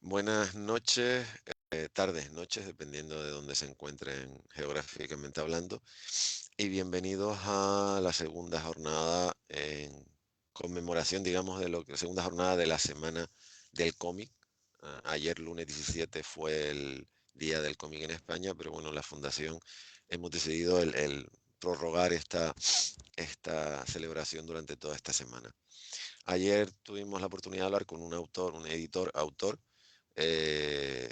Buenas noches, tardes, noches, dependiendo de dónde se encuentren geográficamente hablando, y bienvenidos a la segunda jornada en conmemoración, digamos, de lo que segunda jornada de la semana del cómic. Ayer, lunes 17, fue el día del cómic en España, pero bueno, la fundación hemos decidido el prorrogar esta celebración durante toda esta semana. Ayer tuvimos la oportunidad de hablar con un autor, un editor, autor, eh,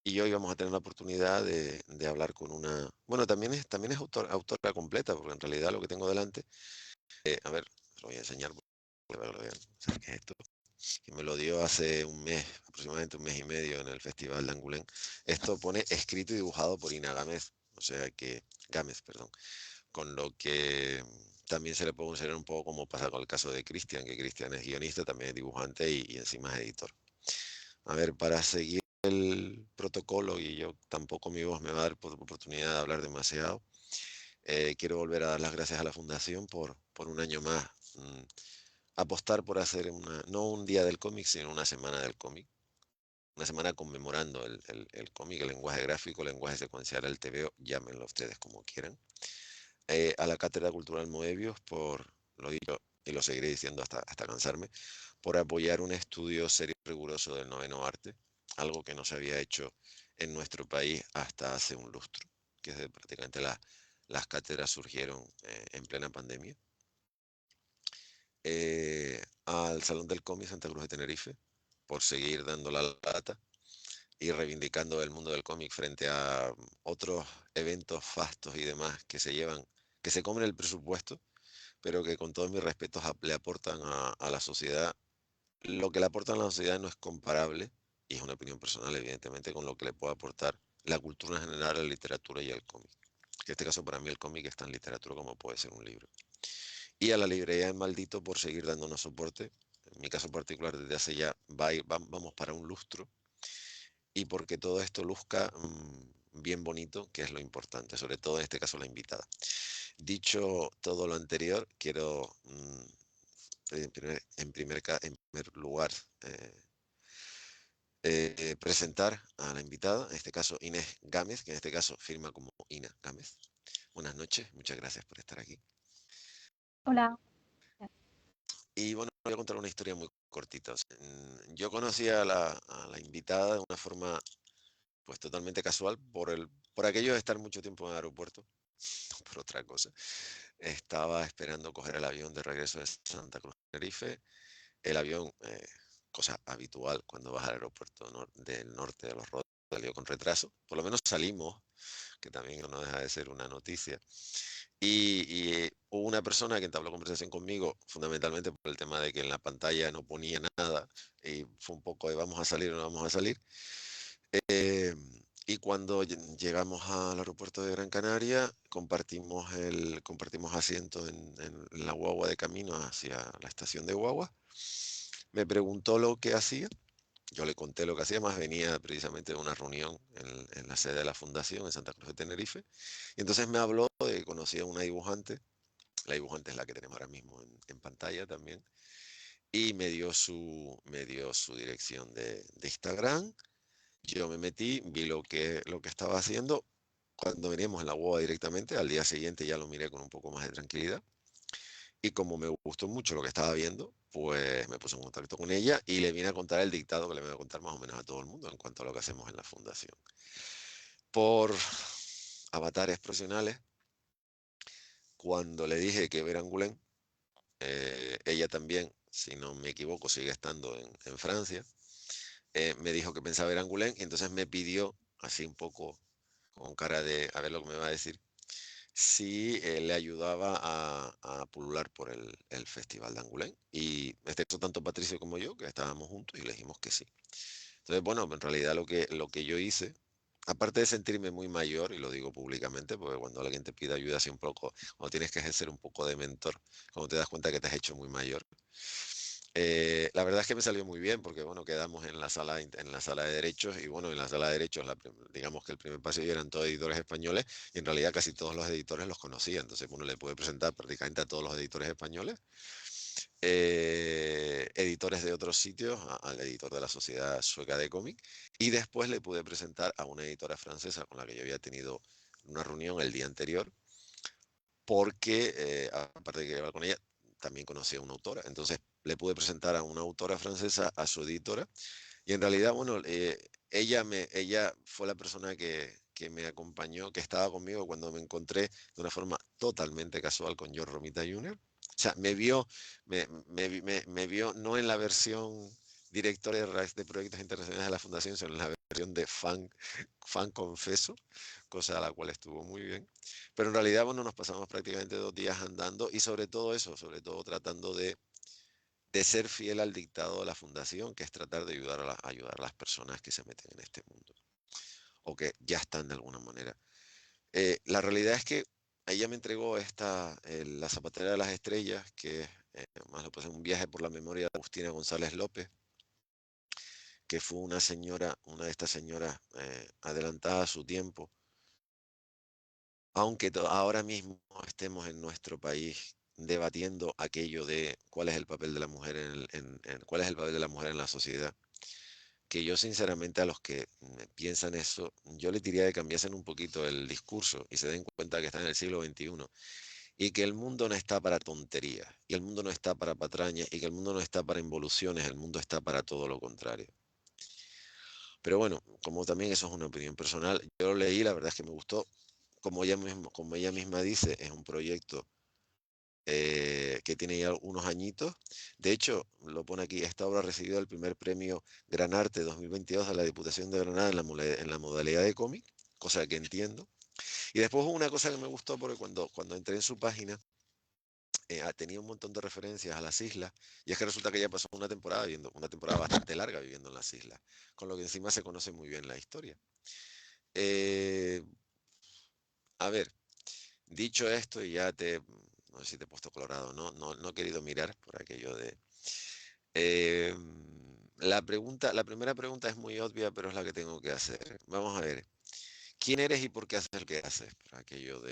y hoy vamos a tener la oportunidad de hablar con una... Bueno, también es autora completa, porque en realidad lo que tengo delante... a ver, lo voy a enseñar para que lo vean. ¿Sabes qué es esto? Que me lo dio hace un mes, aproximadamente un mes y medio en el Festival de Angoulême. Esto pone escrito y dibujado por Ina Gámez, o sea que... Gámez, perdón. Con lo que también se le puede considerar un poco como pasa con el caso de Cristian, que Cristian es guionista, también es dibujante y encima es editor. A ver, para seguir el protocolo, y yo tampoco mi voz me va a dar oportunidad de hablar demasiado, quiero volver a dar las gracias a la Fundación por un año más apostar por hacer no un día del cómic, sino una semana del cómic. Una semana conmemorando el cómic, el lenguaje gráfico, el lenguaje secuencial, el TVO, llámenlo ustedes como quieran. A la Cátedra Cultural Moebius por, lo digo y lo seguiré diciendo hasta cansarme, por apoyar un estudio serio y riguroso del noveno arte, algo que no se había hecho en nuestro país hasta hace un lustro, que es prácticamente las cátedras surgieron en plena pandemia. Al Salón del Cómic Santa Cruz de Tenerife, por seguir dando la lata y reivindicando el mundo del cómic frente a otros eventos fastos y demás que se comen el presupuesto, pero que con todos mis respetos le aportan a la sociedad. Lo que le aportan a la sociedad no es comparable, y es una opinión personal, evidentemente, con lo que le puede aportar la cultura en general, la literatura y el cómic. En este caso, para mí, el cómic es tan literatura como puede ser un libro. Y a la librería de Maldito por seguir dándonos soporte. En mi caso particular, desde hace ya vamos para un lustro, y porque todo esto luzca bien bonito, que es lo importante, sobre todo en este caso la invitada. Dicho todo lo anterior, quiero en primer lugar presentar a la invitada, en este caso Inés Gámez, que en este caso firma como Ina Gámez. Buenas noches, muchas gracias por estar aquí. Hola. Y bueno, voy a contar una historia muy cortita. O sea, yo conocí a la invitada de una forma pues totalmente casual por aquello de estar mucho tiempo en el aeropuerto, no por otra cosa. Estaba esperando coger el avión de regreso de Santa Cruz de Tenerife. El avión, cosa habitual cuando vas al aeropuerto del norte de los Rodos, salió con retraso. Por lo menos salimos, que también no deja de ser una noticia. Y hubo una persona que entabló conversación conmigo, fundamentalmente por el tema de que en la pantalla no ponía nada, y fue un poco de vamos a salir o no vamos a salir. Eh, y cuando llegamos al aeropuerto de Gran Canaria, compartimos asiento en la guagua de camino hacia la estación de guagua. Me preguntó lo que hacía. Yo le conté lo que hacía, más venía precisamente de una reunión en la sede de la fundación en Santa Cruz de Tenerife. Y entonces me habló de que conocía a una dibujante. La dibujante es la que tenemos ahora mismo en pantalla también. Y me dio su dirección de Instagram. Yo me metí, vi lo que estaba haciendo. Cuando veníamos en la UOA directamente, al día siguiente ya lo miré con un poco más de tranquilidad. Y como me gustó mucho lo que estaba viendo, pues me puse en contacto con ella y le vine a contar el dictado que le voy a contar más o menos a todo el mundo en cuanto a lo que hacemos en la fundación. Por avatares profesionales, cuando le dije que ver Angoulême, ella también, si no me equivoco, sigue estando en Francia, me dijo que pensaba ver Angoulême y entonces me pidió, así un poco con cara de a ver lo que me va a decir, si le ayudaba a pulular por el Festival de Angoulême. Y este caso, tanto Patricio como yo, que estábamos juntos, y le dijimos que sí. Entonces, bueno, en realidad lo que yo hice, aparte de sentirme muy mayor, y lo digo públicamente, porque cuando alguien te pide ayuda así un poco, cuando tienes que ejercer un poco de mentor, cuando te das cuenta que te has hecho muy mayor, la verdad es que me salió muy bien porque, bueno, quedamos en la sala de derechos y, bueno, en la sala de derechos, digamos que el primer pasillo eran todos editores españoles y en realidad casi todos los editores los conocía. Entonces, bueno, le pude presentar prácticamente a todos los editores españoles editores de otros sitios, al editor de la Sociedad Sueca de Cómic, y después le pude presentar a una editora francesa con la que yo había tenido una reunión el día anterior, porque aparte de que iba con ella, también conocía a una autora. Entonces le pude presentar a una autora francesa, a su editora, y en realidad, bueno, ella fue la persona que me acompañó, que estaba conmigo cuando me encontré de una forma totalmente casual con George Romita Jr. O sea, me vio no en la versión director de proyectos internacionales de la Fundación, sino en la versión de fan confeso, cosa a la cual estuvo muy bien. Pero en realidad, bueno, nos pasamos prácticamente 2 días andando y sobre todo eso, sobre todo tratando de ser fiel al dictado de la fundación, que es tratar de ayudar a las personas que se meten en este mundo o que ya están de alguna manera. La realidad es que ella me entregó La Zapatera de las Estrellas, que más lo puse un viaje por la memoria de Agustina González López, que fue una señora, una de estas señoras adelantada a su tiempo, aunque ahora mismo estemos en nuestro país debatiendo aquello de cuál es el papel de la mujer cuál es el papel de la mujer en la sociedad, que yo sinceramente a los que piensan eso, yo les diría que cambiasen un poquito el discurso y se den cuenta que están en el siglo XXI y que el mundo no está para tonterías, y el mundo no está para patrañas, y que el mundo no está para involuciones, el mundo está para todo lo contrario. Pero bueno, como también eso es una opinión personal, yo lo leí, la verdad es que me gustó. Como ella misma dice, es un proyecto que tiene ya unos añitos. De hecho, lo pone aquí, esta obra recibió el primer premio Gran Arte 2022 de la Diputación de Granada en la modalidad de cómic, cosa que entiendo. Y después hubo una cosa que me gustó, porque cuando entré en su página, tenía un montón de referencias a las islas, y es que resulta que ella pasó una temporada bastante larga viviendo en las islas, con lo que encima se conoce muy bien la historia. Eh, a ver, dicho esto, y no sé si te he puesto colorado, no he querido mirar por aquello de... Eh, la primera pregunta es muy obvia, pero es la que tengo que hacer. Vamos a ver, ¿quién eres y por qué haces lo que haces? Por aquello o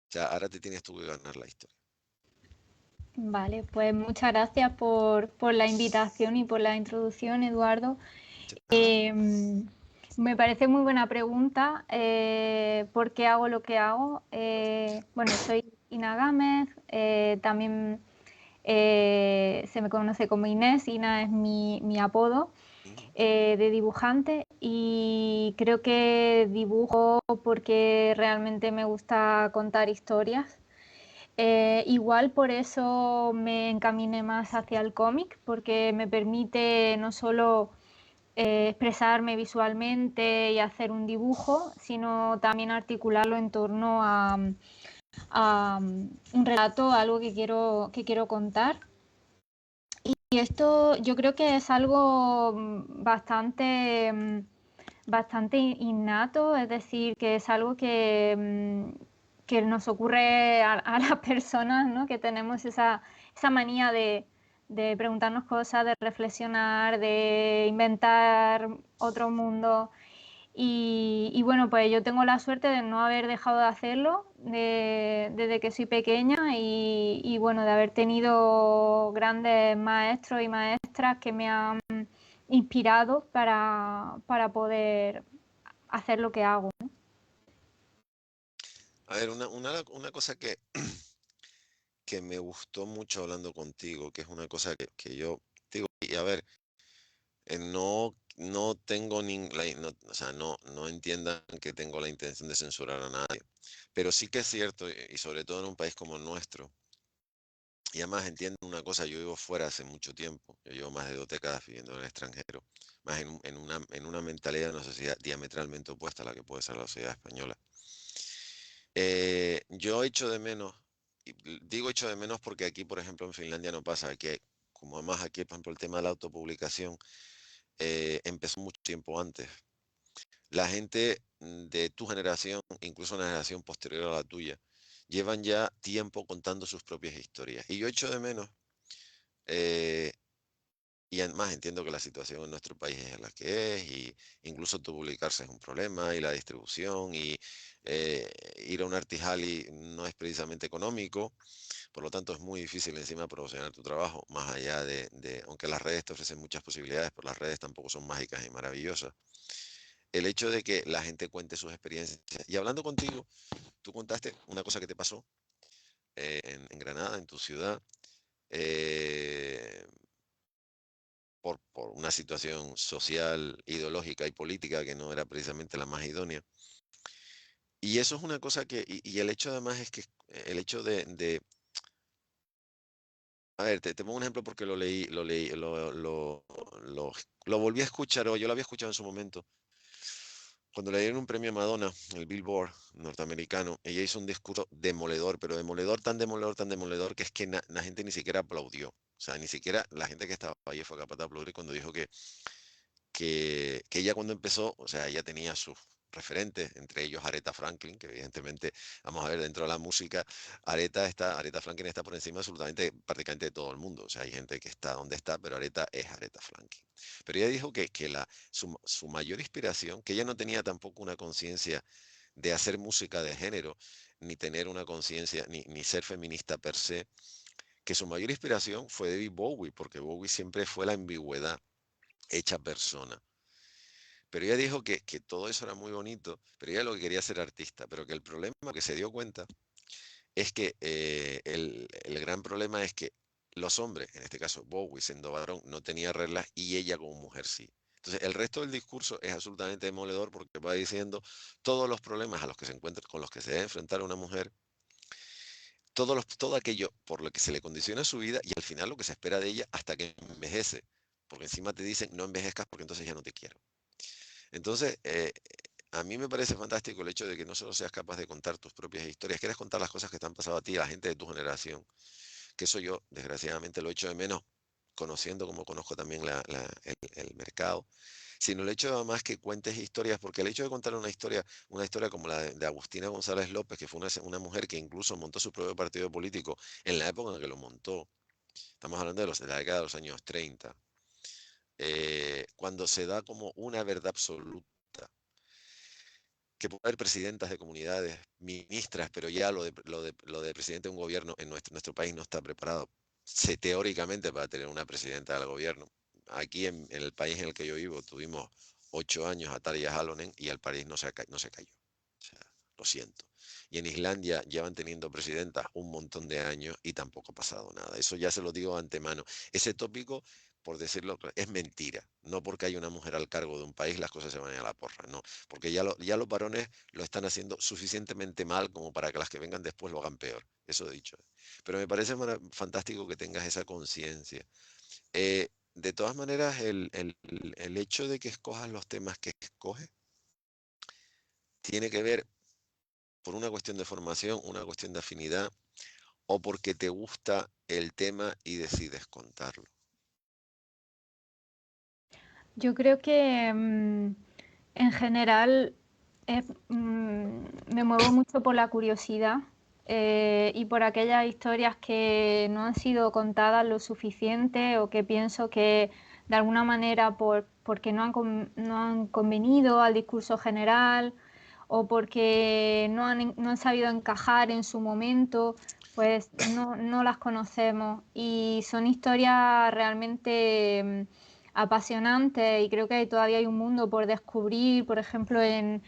sea, ahora te tienes tú que ganar la historia. Vale, pues muchas gracias por la invitación y por la introducción, Eduardo. Nada. Me parece muy buena pregunta. ¿Por qué hago lo que hago? Bueno, soy Ina Gámez, también se me conoce como Inés. Ina es mi apodo Ujú. de dibujante, y creo que dibujo porque realmente me gusta contar historias. Igual por eso me encaminé más hacia el cómic, porque me permite no solo expresarme visualmente y hacer un dibujo, sino también articularlo en torno a un relato, algo que quiero contar. Y esto yo creo que es algo bastante innato, es decir, que es algo que nos ocurre a las personas, ¿no? Que tenemos esa manía de preguntarnos cosas, de reflexionar, de inventar otro mundo. Y bueno, pues yo tengo la suerte de no haber dejado de hacerlo desde que soy pequeña, y bueno, de haber tenido grandes maestros y maestras que me han inspirado para poder hacer lo que hago, ¿no? A ver, una cosa que me gustó mucho hablando contigo, que es una cosa que yo digo, y a ver, no tengo o sea, no entiendan que tengo la intención de censurar a nadie, pero sí que es cierto, y sobre todo en un país como el nuestro, y además entiendo una cosa, yo vivo fuera hace mucho tiempo, yo llevo más de 2 décadas viviendo en el extranjero, más en una mentalidad de una sociedad diametralmente opuesta a la que puede ser la sociedad española. Yo echo de menos, y digo echo de menos porque aquí, por ejemplo, en Finlandia no pasa, como además aquí, por ejemplo, el tema de la autopublicación empezó mucho tiempo antes. La gente de tu generación, incluso una generación posterior a la tuya, llevan ya tiempo contando sus propias historias. Y yo echo de menos, eh, y además entiendo que la situación en nuestro país es la que es, y incluso tu publicarse es un problema, y la distribución, y ir a un Artijali no es precisamente económico, Por lo tanto, es muy difícil encima promocionar tu trabajo, más allá aunque las redes te ofrecen muchas posibilidades, pero las redes tampoco son mágicas y maravillosas. El hecho de que la gente cuente sus experiencias. Y hablando contigo, tú contaste una cosa que te pasó en Granada, en tu ciudad, eh, por una situación social, ideológica y política que no era precisamente la más idónea. Y eso es una cosa y el hecho además es que el hecho a ver, te pongo un ejemplo porque lo volví a escuchar, o yo lo había escuchado en su momento. Cuando le dieron un premio a Madonna, el Billboard norteamericano, ella hizo un discurso demoledor, pero demoledor, tan demoledor, que es que la gente ni siquiera aplaudió. O sea, ni siquiera la gente que estaba ahí fue capaz de aplaudir cuando dijo que ella cuando empezó, o sea, ella tenía sus referentes, entre ellos Aretha Franklin, que evidentemente, vamos a ver, dentro de la música, Aretha Franklin está por encima absolutamente, prácticamente de todo el mundo. O sea, hay gente que está donde está, pero Aretha es Aretha Franklin. Pero ella dijo su mayor inspiración, que ella no tenía tampoco una conciencia de hacer música de género, ni tener una conciencia, ni ser feminista per se, que su mayor inspiración fue David Bowie, porque Bowie siempre fue la ambigüedad hecha persona. Pero ella dijo que todo eso era muy bonito, pero ella lo que quería ser artista, pero que el problema que se dio cuenta es que el gran problema es que los hombres, en este caso Bowie siendo varón, no tenía reglas y ella como mujer sí. Entonces, el resto del discurso es absolutamente demoledor porque va diciendo todos los problemas a los que se encuentra, con los que se debe enfrentar una mujer, todo aquello por lo que se le condiciona su vida y al final lo que se espera de ella hasta que envejece. Porque encima te dicen no envejezcas porque entonces ya no te quiero. Entonces, a mí me parece fantástico el hecho de que no solo seas capaz de contar tus propias historias, quieres contar las cosas que te han pasado a ti, a la gente de tu generación, que eso yo desgraciadamente lo echo de menos, conociendo como conozco también el mercado, sino el hecho además que cuentes historias, porque el hecho de contar una historia como la de Agustina González López, que fue una mujer que incluso montó su propio partido político en la época en que lo montó, estamos hablando de la década de los años 30, cuando se da como una verdad absoluta que puede haber presidentas de comunidades, ministras, pero ya lo de presidente de un gobierno en nuestro país no está preparado, teóricamente, para tener una presidenta del gobierno. Aquí en el país en el que yo vivo tuvimos 8 años a Tarja Halonen y el país no se cayó. O sea, lo siento. Y en Islandia llevan teniendo presidentas un montón de años y tampoco ha pasado nada. Eso ya se lo digo de antemano. Ese tópico, por decirlo, es mentira. No porque haya una mujer al cargo de un país las cosas se van a la porra, no. Porque ya los varones lo están haciendo suficientemente mal como para que las que vengan después lo hagan peor. Eso he dicho. Pero me parece fantástico que tengas esa conciencia. De todas maneras, el hecho de que escojas los temas que escoges tiene que ver por una cuestión de formación, una cuestión de afinidad, o porque te gusta el tema y decides contarlo. Yo creo que en general me muevo mucho por la curiosidad y por aquellas historias que no han sido contadas lo suficiente o que pienso que de alguna manera porque no han convenido al discurso general o porque no han sabido encajar en su momento, pues no las conocemos y son historias realmente apasionantes y creo que todavía hay un mundo por descubrir, por ejemplo, o sea,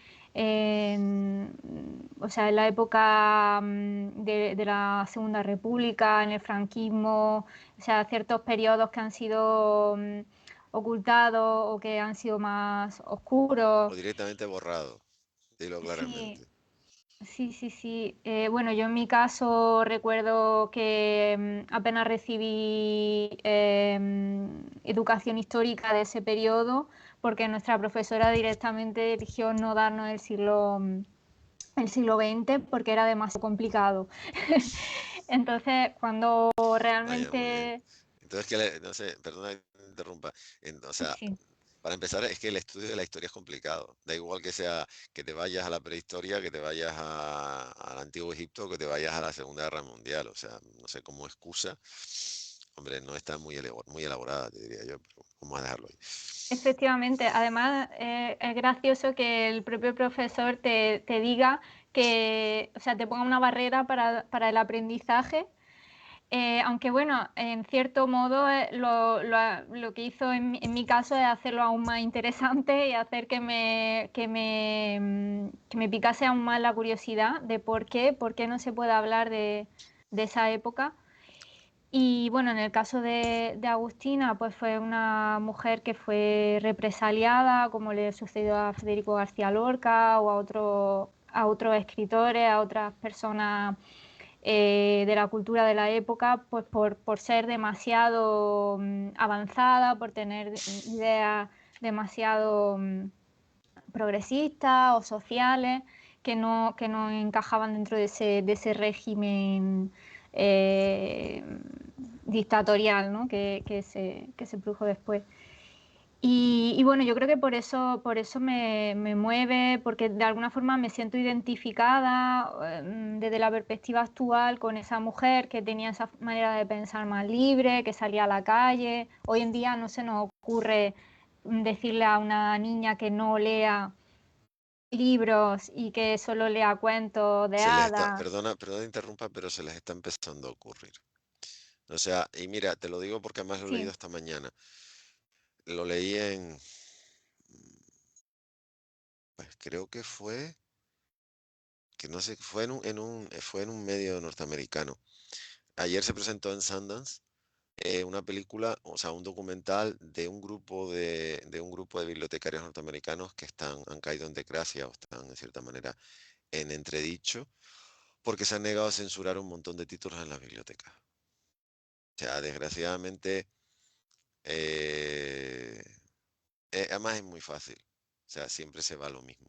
en la época de la Segunda República, en el franquismo, o sea, ciertos periodos que han sido ocultados o que han sido más O oscuros. directamente borrado, dilo claramente. Sí, sí, sí, sí. Bueno, yo en mi caso recuerdo que apenas recibí educación histórica de ese periodo porque nuestra profesora directamente eligió no darnos el siglo XX porque era demasiado complicado. Entonces, cuando Vaya, muy bien. realmente... Entonces, no sé, perdona que te interrumpa. O Sí, sea, sí. para empezar, es que el estudio de la historia es complicado. Da igual que sea que te vayas a la prehistoria, que te vayas al antiguo Egipto, que te vayas a la Segunda Guerra Mundial. O sea, no sé, como excusa, hombre, no está muy elaborada, te diría yo, pero vamos a dejarlo ahí. Efectivamente, además es gracioso que el propio profesor te diga que, o sea, te ponga una barrera para el aprendizaje Aunque bueno, en cierto modo lo que hizo en mi caso es hacerlo aún más interesante y hacer que me picase aún más la curiosidad de por qué no se puede hablar de esa época. Y bueno, en el caso de Agustina, pues fue una mujer que fue represaliada, como le sucedió a Federico García Lorca o a otros escritores, a otras personas de la cultura de la época, pues por ser demasiado avanzada, por tener ideas demasiado progresistas o sociales que no encajaban dentro de ese régimen eh, dictatorial, ¿no? Que se produjo después. Y bueno, yo creo que por eso me mueve, porque de alguna forma me siento identificada desde la perspectiva actual con esa mujer que tenía esa manera de pensar más libre, que salía a la calle. Hoy en día no se nos ocurre decirle a una niña que no lea libros y que solo lea cuentos de Se les está, hadas. perdona interrumpa, pero se les está empezando a ocurrir. O sea, y mira, te lo digo porque además lo he leído Sí, esta mañana. Lo leí pues creo que fue, que no sé, fue fue en un medio norteamericano. Ayer se presentó en Sundance una película, o sea, un documental de un grupo de bibliotecarios norteamericanos que han caído en desgracia o están en cierta manera en entredicho porque se han negado a censurar un montón de títulos en las bibliotecas. O sea, desgraciadamente, eh, además es muy fácil. O sea, siempre se va a lo mismo,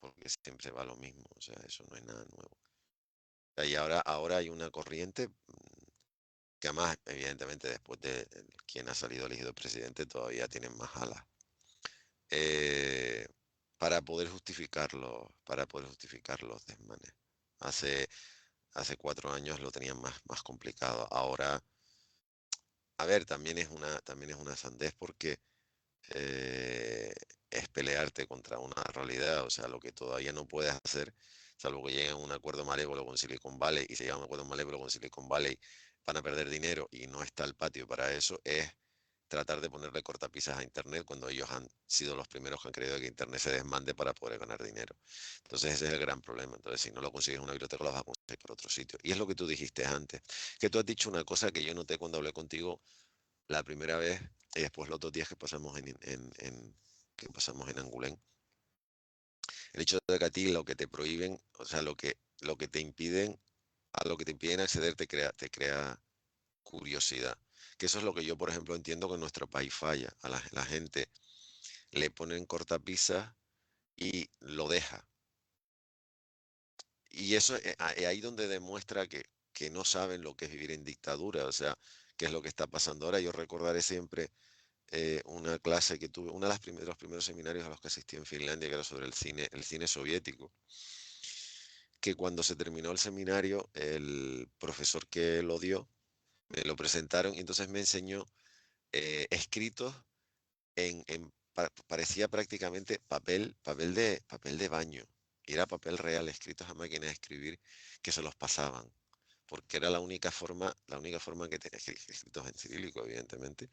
porque siempre va a lo mismo. O sea, eso no es nada nuevo. O sea, y ahora hay una corriente que además, evidentemente, después de quien ha salido elegido presidente, todavía tienen más alas. eh, para poder justificar los desmanes. Hace, hace 4 años lo tenían más complicado. Ahora, a ver, también es una sandez porque eh, es pelearte contra una realidad, o sea, lo que todavía no puedes hacer, salvo que lleguen a un acuerdo malévolo con Silicon Valley y se llega a un acuerdo malévolo con Silicon Valley, van a perder dinero y no está el patio para eso, es tratar de ponerle cortapisas a Internet cuando ellos han sido los primeros que han creído que Internet se desmande para poder ganar dinero. Entonces ese es el gran problema. Entonces si no lo consigues en una biblioteca, lo vas a conseguir por otro sitio. Y es lo que tú dijiste antes, que tú has dicho una cosa que yo noté cuando hablé contigo la primera vez y después los 2 días que pasamos que pasamos en Angulén. El hecho de que a ti lo que te prohíben, o sea, lo que te impiden, a lo que te impiden acceder te crea curiosidad. Que eso es lo que yo, por ejemplo, entiendo que en nuestro país falla. A la gente le ponen cortapisas y lo deja. Y eso es ahí donde demuestra que no saben lo que es vivir en dictadura, o sea, qué es lo que está pasando ahora. Yo recordaré siempre una clase que tuve, uno de los primeros seminarios a los que asistí en Finlandia, que era sobre el cine soviético, que cuando se terminó el seminario, el profesor que lo dio, me lo presentaron y entonces me enseñó escritos parecía prácticamente papel de baño, y era papel real, escritos a máquina de escribir, que se los pasaban. Porque era la única forma que tenía, escritos en cirílico, evidentemente,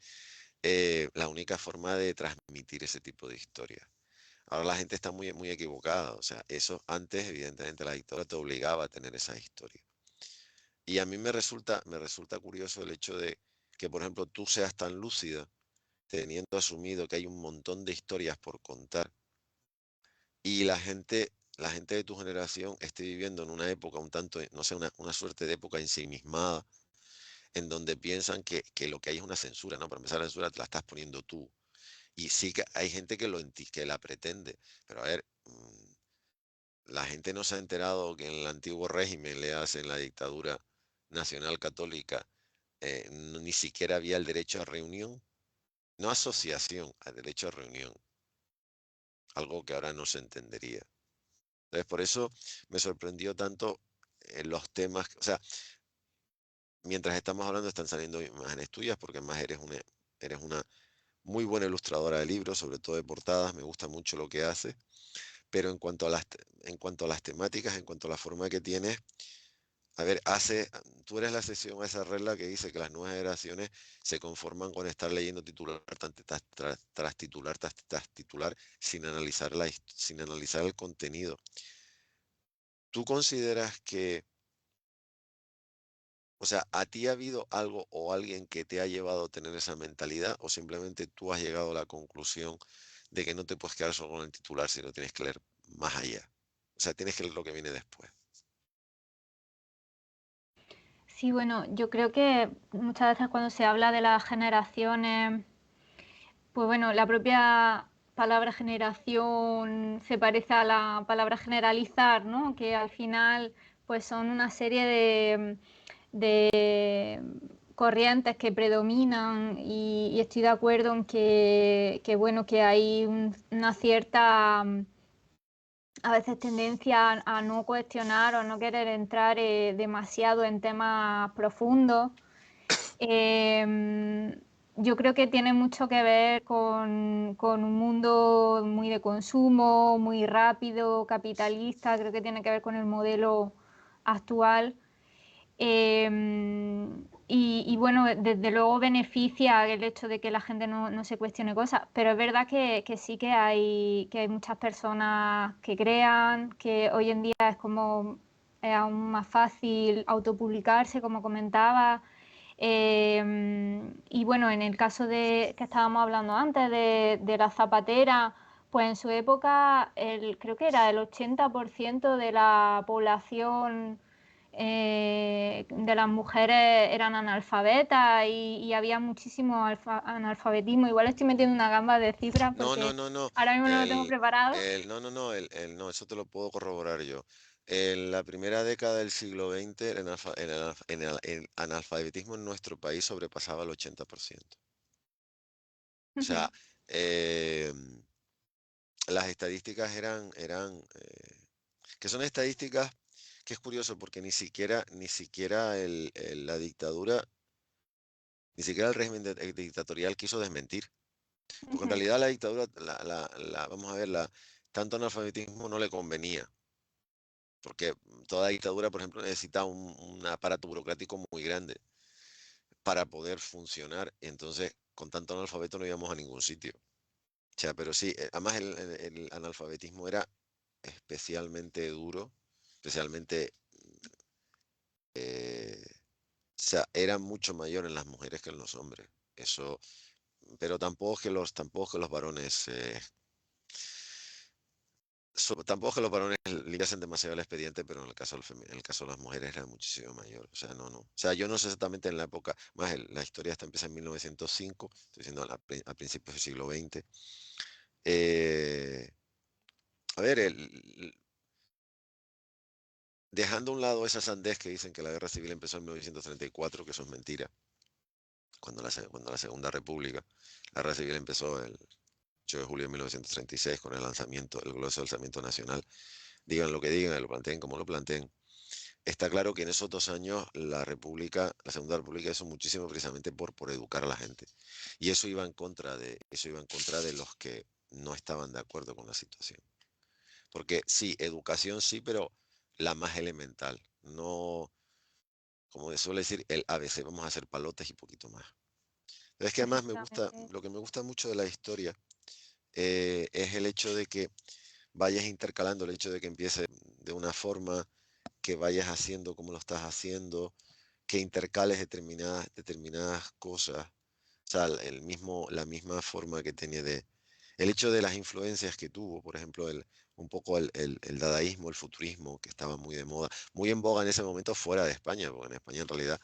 la única forma de transmitir ese tipo de historia. Ahora la gente está muy equivocada. O sea, eso antes, evidentemente, la dictadura te obligaba a tener esa historia. Y a mí me resulta curioso el hecho de que, por ejemplo, tú seas tan lúcida, teniendo asumido que hay un montón de historias por contar, y la gente de tu generación esté viviendo en una época un tanto, no sé, una suerte de época ensimismada, en donde piensan que lo que hay es una censura, ¿no? Para empezar, la censura te la estás poniendo tú. Y sí que hay gente que la pretende, pero a ver, la gente no se ha enterado que en el antiguo régimen, le hacen la dictadura nacional católica, ni siquiera había el derecho a reunión, no asociación, al derecho a reunión, algo que ahora no se entendería. Entonces, por eso me sorprendió tanto los temas, o sea, mientras estamos hablando están saliendo imágenes tuyas, porque además eres una muy buena ilustradora de libros, sobre todo de portadas, me gusta mucho lo que haces. Pero en cuanto a en cuanto a las temáticas, en cuanto a la forma que tienes, A ver, tú eres la excepción a esa regla que dice que las nuevas generaciones se conforman con estar leyendo titular tras titular tras titular sin analizar sin analizar el contenido. ¿Tú consideras que, o sea, a ti ha habido algo o alguien que te ha llevado a tener esa mentalidad, o simplemente tú has llegado a la conclusión de que no te puedes quedar solo con el titular, sino tienes que leer más allá? O sea, tienes que leer lo que viene después. Sí, bueno, yo creo que muchas veces cuando se habla de las generaciones, pues bueno, la propia palabra generación se parece a la palabra generalizar, ¿no? Que al final pues son una serie de corrientes que predominan y estoy de acuerdo en que bueno, que hay una cierta a veces tendencia a no cuestionar o no querer entrar demasiado en temas profundos. Eh, yo creo que tiene mucho que ver con un mundo muy de consumo, muy rápido, capitalista, creo que tiene que ver con el modelo actual. Y bueno, desde luego beneficia el hecho de que la gente no se cuestione cosas, pero es verdad que sí que hay muchas personas que crean, que hoy en día es como aún más fácil autopublicarse, como comentaba. Y bueno, en el caso de que estábamos hablando antes de la zapatera, pues en su época creo que era el 80% de la población de las mujeres eran analfabetas y había muchísimo analfabetismo. Igual estoy metiendo una gamba de cifras No, no, porque no, no. ahora mismo no lo tengo preparado. No, no, no, no, eso te lo puedo corroborar yo. En la primera década del siglo XX, el analfabetismo en nuestro país sobrepasaba el 80%. O sea, eh, las estadísticas que son estadísticas que es curioso porque ni siquiera la dictadura, ni siquiera el régimen dictatorial quiso desmentir. Porque en realidad la dictadura, vamos a ver, tanto analfabetismo no le convenía. Porque toda dictadura, por ejemplo, necesita un aparato burocrático muy grande para poder funcionar. Y entonces, con tanto analfabeto no íbamos a ningún sitio. O sea, pero sí, además el analfabetismo era especialmente duro, especialmente, o sea, era mucho mayor en las mujeres que en los hombres. Eso, pero tampoco es que los varones tampoco es que los varones limpiasen demasiado el expediente, pero en el caso, en el caso de las mujeres era muchísimo mayor. O sea, no, no. O sea, yo no sé exactamente en la época, más la historia esta empieza en 1905, estoy diciendo a principios del siglo XX. Eh, a ver, dejando a un lado esa sandez que dicen que la guerra civil empezó en 1934, que eso es mentira, cuando la Segunda República, la guerra civil empezó el 8 de julio de 1936 con el lanzamiento, el glorioso alzamiento nacional. Digan lo que digan, lo planteen como lo planteen. Está claro que en esos 2 años la Segunda República hizo muchísimo precisamente por educar a la gente. Y eso iba en contra de los que no estaban de acuerdo con la situación. Porque sí, educación sí, pero la más elemental. No, como se suele decir, el ABC, vamos a hacer palotes y poquito más. Pero es que además Efectivamente. lo que me gusta mucho de la historia es el hecho de que vayas intercalando, el hecho de que empiece de una forma, que vayas haciendo como lo estás haciendo, que intercales determinadas cosas. O sea, la misma forma que tenía el hecho de las influencias que tuvo, por ejemplo, un poco el dadaísmo, el futurismo, que estaba muy de moda, muy en boga en ese momento fuera de España, porque en España en realidad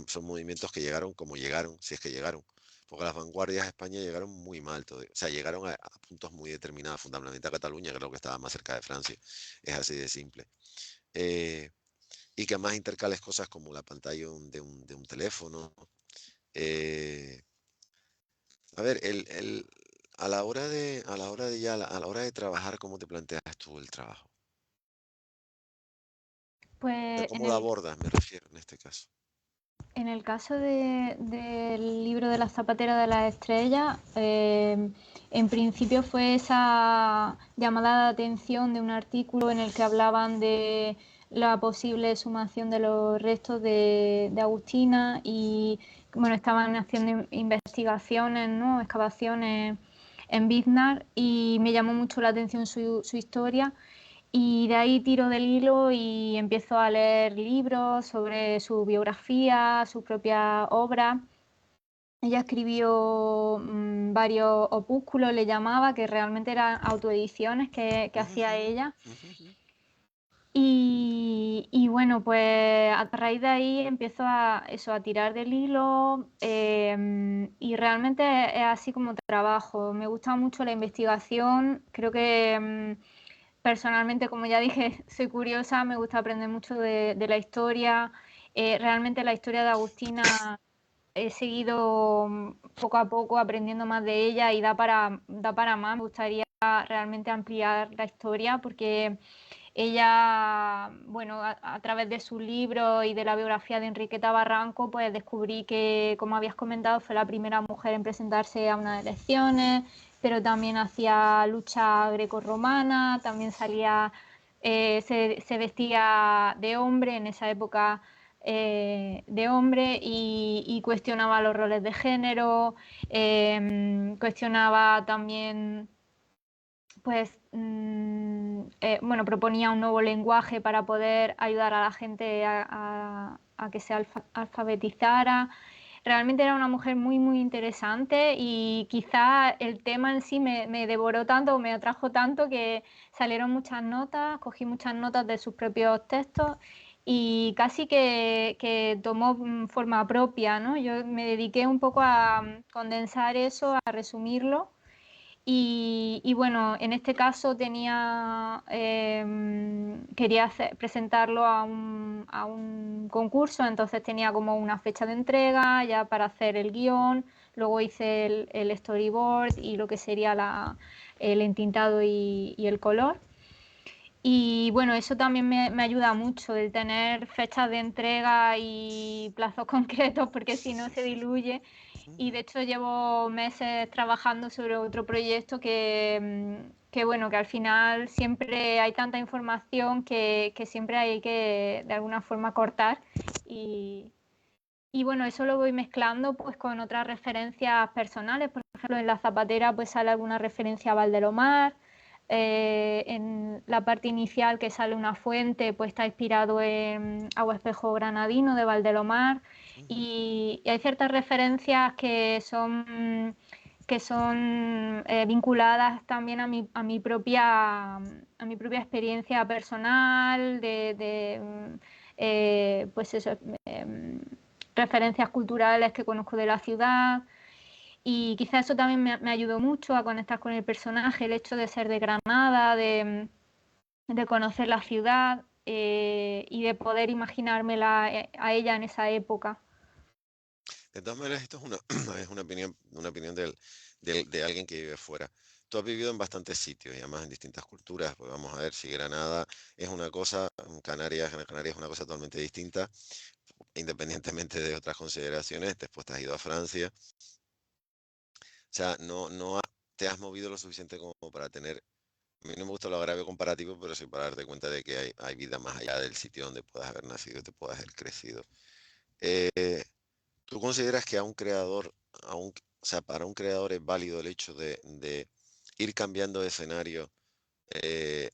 son movimientos que llegaron como llegaron, si es que llegaron. Porque las vanguardias de España llegaron muy mal, o sea, llegaron a puntos muy determinados, fundamentalmente a Cataluña, creo que estaba más cerca de Francia, es así de simple. Eh, y que además intercales cosas como la pantalla de un teléfono. eh, a ver, a la hora de trabajar, ¿cómo te planteas tú el trabajo? Pues ¿Cómo lo abordas, me refiero en este caso? en el caso del libro de la zapatera de las estrellas, en principio fue esa llamada de atención de un artículo en el que hablaban la posible exhumación de los restos de Agustina y bueno, estaban haciendo investigaciones, ¿no? Excavaciones en Biznar y me llamó mucho la atención su historia y de ahí tiro del hilo y empiezo a leer libros sobre su biografía, su propia obra. Ella escribió varios opúsculos, le llamaba, que realmente eran autoediciones que hacía ella. Y bueno, pues a raíz de ahí empiezo a tirar del hilo y realmente es así como trabajo. Me gusta mucho la investigación, creo que personalmente, como ya dije, soy curiosa, me gusta aprender mucho de la historia. Realmente la historia de Agustina he seguido poco a poco aprendiendo más de ella y da para más. Me gustaría realmente ampliar la historia porque ella, bueno, a través de su libro y de la biografía de Enriqueta Barranco, pues descubrí que, como habías comentado, fue la primera mujer en presentarse a unas elecciones, pero también hacía lucha grecorromana, también salía, se vestía de hombre en esa época. De hombre y cuestionaba los roles de género, cuestionaba también pues bueno, proponía un nuevo lenguaje para poder ayudar a la gente a que se alfabetizara. Realmente era una mujer muy, muy interesante y quizá el tema en sí me devoró tanto, me atrajo tanto que salieron muchas notas, cogí muchas notas de sus propios textos y casi que tomó forma propia, ¿no? Yo me dediqué un poco a condensar eso, a resumirlo y bueno, en este caso quería presentarlo a un concurso, entonces tenía como una fecha de entrega ya para hacer el guión, luego hice el storyboard y lo que sería el entintado y el color. Y bueno, eso también me ayuda mucho, el tener fechas de entrega y plazos concretos, porque si no se diluye. Y de hecho llevo meses trabajando sobre otro proyecto que bueno, que al final siempre hay tanta información que siempre hay que de alguna forma cortar y bueno, eso lo voy mezclando pues con otras referencias personales. Por ejemplo, en La Zapatera pues sale alguna referencia a Valdelomar. En la parte inicial que sale una fuente pues está inspirado en Agua Espejo Granadino de Valdelomar y hay ciertas referencias que son vinculadas también a mi propia experiencia personal pues eso, referencias culturales que conozco de la ciudad y quizás eso también me ayudó mucho a conectar con el personaje, el hecho de ser de Granada, de conocer la ciudad y de poder imaginármela a ella en esa época. De todas maneras, esto es una, es una opinión de alguien que vive fuera. Tú has vivido en bastantes sitios y además en distintas culturas. Pues vamos a ver si Granada es una cosa, Canarias, Gran Canaria es una cosa totalmente distinta, independientemente de otras consideraciones. Después te has ido a Francia. O sea, no te has movido lo suficiente como para tener. A mí no me gusta lo agravio comparativo, pero sí para darte cuenta de que hay vida más allá del sitio donde puedas haber nacido, te puedas haber crecido. Eh, ¿Tú consideras que a un creador, o sea, para un creador es válido el hecho de ir cambiando de escenario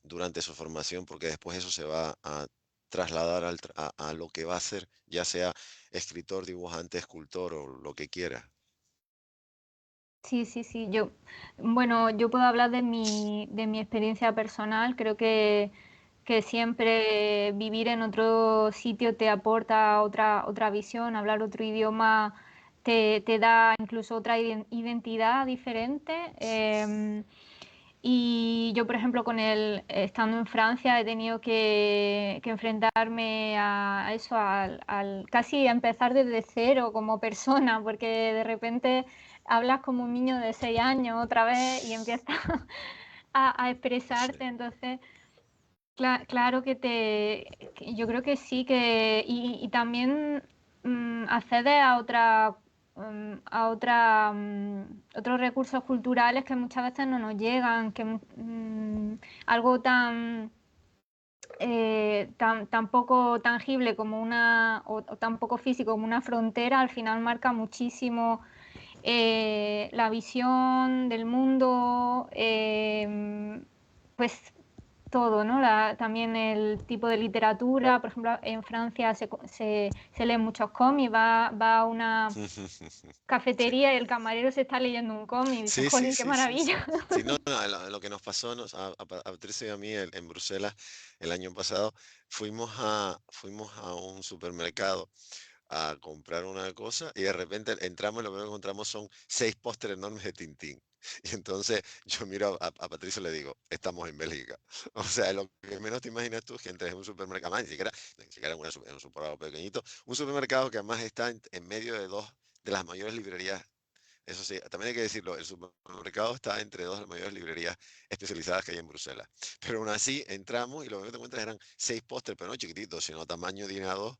durante su formación, porque después eso se va a trasladar a lo que va a ser, ya sea escritor, dibujante, escultor o lo que quiera? Sí, sí, sí. Bueno, yo puedo hablar de mi experiencia personal. Creo que siempre vivir en otro sitio te aporta otra visión, hablar otro idioma te da incluso otra identidad diferente. Y yo, por ejemplo, estando en Francia, he tenido que enfrentarme a eso, casi a empezar desde cero como persona, porque de repente hablas como un niño de 6 años otra vez y empiezas a Sí. expresarte. Entonces, claro que yo creo que sí, y también accedes otros recursos culturales que muchas veces no nos llegan, algo tan tan poco tangible como o tan poco físico como una frontera, al final marca muchísimo la visión del mundo, pues todo, ¿no? También el tipo de literatura, por ejemplo, en Francia se leen muchos cómics, va a una cafetería y el camarero se está leyendo un cómic y dice, Sí, sí, jolín, qué sí, sí, sí. maravilla. Sí, no, no, lo que nos pasó a Patricia y a mí en Bruselas el año pasado, fuimos a un supermercado a comprar una cosa y de repente entramos y lo primero que encontramos son 6 pósteres enormes de Tintín. Y entonces yo miro a Patricia y le digo, estamos en Bélgica. O sea, lo que menos te imaginas tú es que entres en un supermercado, además, ni siquiera en un supermercado pequeñito, un supermercado que además está en medio de dos de las mayores librerías. Eso sí, también hay que decirlo, el supermercado está entre dos de las mayores librerías especializadas que hay en Bruselas. Pero aún así entramos y lo primero que te encuentras eran 6 pósters, pero no chiquititos, sino tamaño DIN A2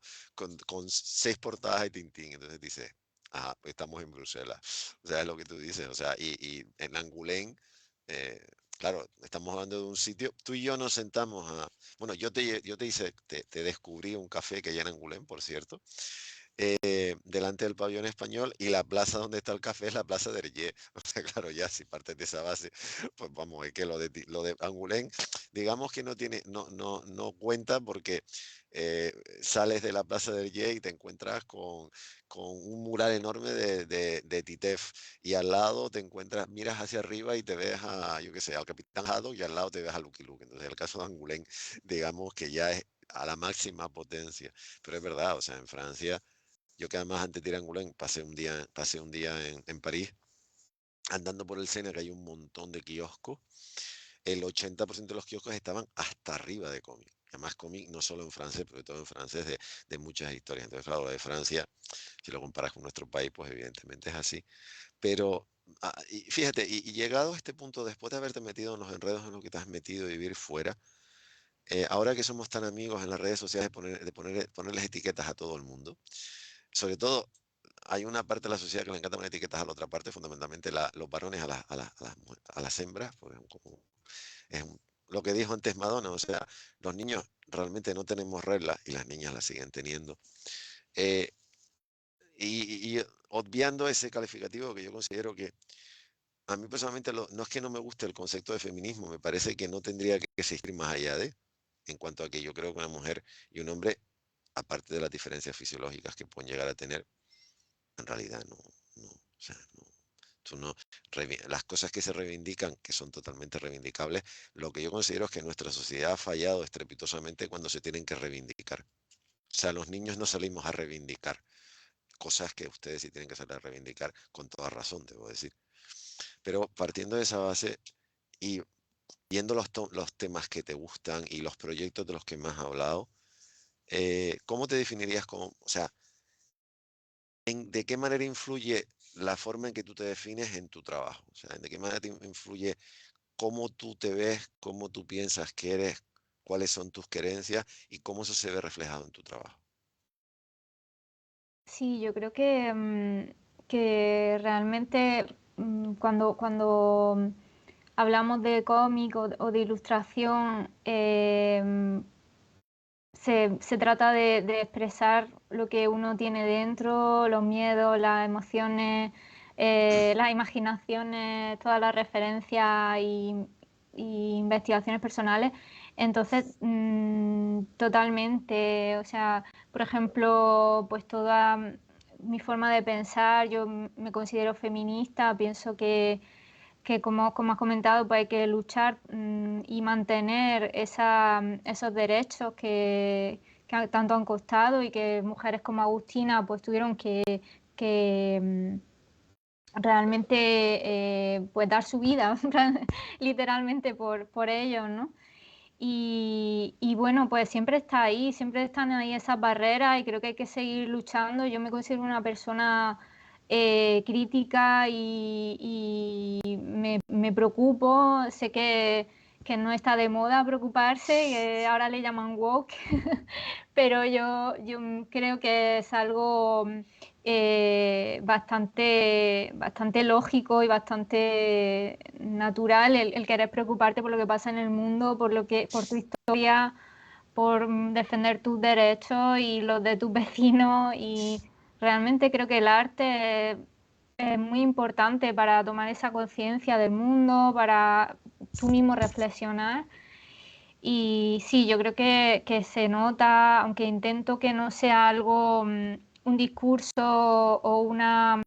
con 6 portadas de Tintín. Entonces dices, ajá, estamos en Bruselas. O sea, es lo que tú dices. O sea, y en Angoulême, claro, estamos hablando de un sitio. Tú y yo nos sentamos a. Bueno, yo te descubrí un café que hay en Angoulême, por cierto, delante del pabellón español, y la plaza donde está el café es la plaza de Hergé. O sea, claro, ya si partes de esa base, pues vamos, es que lo de Angoulême, digamos que no cuenta porque eh, sales de la plaza de Hergé y te encuentras con un mural enorme de Titef, y al lado te encuentras, miras hacia arriba y te ves a, yo qué sé, al Capitán Haddock, y al lado te ves a Lucky Luke. Entonces, el caso de Angoulême, digamos que ya es a la máxima potencia. Pero es verdad, o sea, en Francia, yo que además antes de ir a Angoulême pasé un día en París, andando por el Sena, que hay un montón de kioscos. El 80% de los kioscos estaban hasta arriba de cómic. Además, cómic no solo en francés, pero todo en francés de muchas historias. Entonces, claro, lo de Francia, si lo comparas con nuestro país, pues evidentemente es así. Pero, y fíjate, y llegado a este punto, después de haberte metido en los enredos en los que te has metido, y vivir fuera, ahora que somos tan amigos en las redes sociales ponerles etiquetas a todo el mundo, sobre todo hay una parte de la sociedad que le encanta poner etiquetas a la otra parte, fundamentalmente los varones a las hembras, porque lo que dijo antes Madonna, o sea, los niños realmente no tenemos reglas y las niñas las siguen teniendo. Eh, y obviando ese calificativo, que yo considero que a mí personalmente no es que no me guste el concepto de feminismo, me parece que no tendría que existir más allá en cuanto a que yo creo que una mujer y un hombre, aparte de las diferencias fisiológicas que pueden llegar a tener, en realidad no, o sea, no, tú no, las cosas que se reivindican, que son totalmente reivindicables, lo que yo considero es que nuestra sociedad ha fallado estrepitosamente cuando se tienen que reivindicar. O sea, los niños no salimos a reivindicar cosas que ustedes sí tienen que salir a reivindicar, con toda razón, debo decir. Pero partiendo de esa base y viendo los temas que te gustan y los proyectos de los que me has hablado, ¿cómo te definirías como, o sea, de qué manera influye la forma en que tú te defines en tu trabajo? O sea, ¿de qué manera te influye cómo tú te ves, cómo tú piensas que eres, cuáles son tus creencias y cómo eso se ve reflejado en tu trabajo? Sí, yo creo que realmente cuando hablamos de cómic o de ilustración, se trata de expresar lo que uno tiene dentro, los miedos, las emociones, las imaginaciones, todas las referencias y investigaciones personales. Entonces, totalmente, o sea, por ejemplo, pues toda mi forma de pensar, yo me considero feminista, pienso que como has comentado, pues hay que luchar y mantener esos derechos tanto han costado y que mujeres como Agustina pues tuvieron que realmente pues dar su vida literalmente por ellos, ¿no? Y bueno, pues siempre están ahí esas barreras y creo que hay que seguir luchando. Yo me considero una persona crítica y me preocupo. Sé que no está de moda preocuparse, que ahora le llaman woke, pero yo creo que es algo bastante lógico y bastante natural el querer preocuparte por lo que pasa en el mundo, por tu historia, por defender tus derechos y los de tus vecinos, y realmente creo que el arte es muy importante para tomar esa conciencia del mundo, para tú mismo reflexionar. Y sí, yo creo que se nota, aunque intento que no sea algo, un discurso o una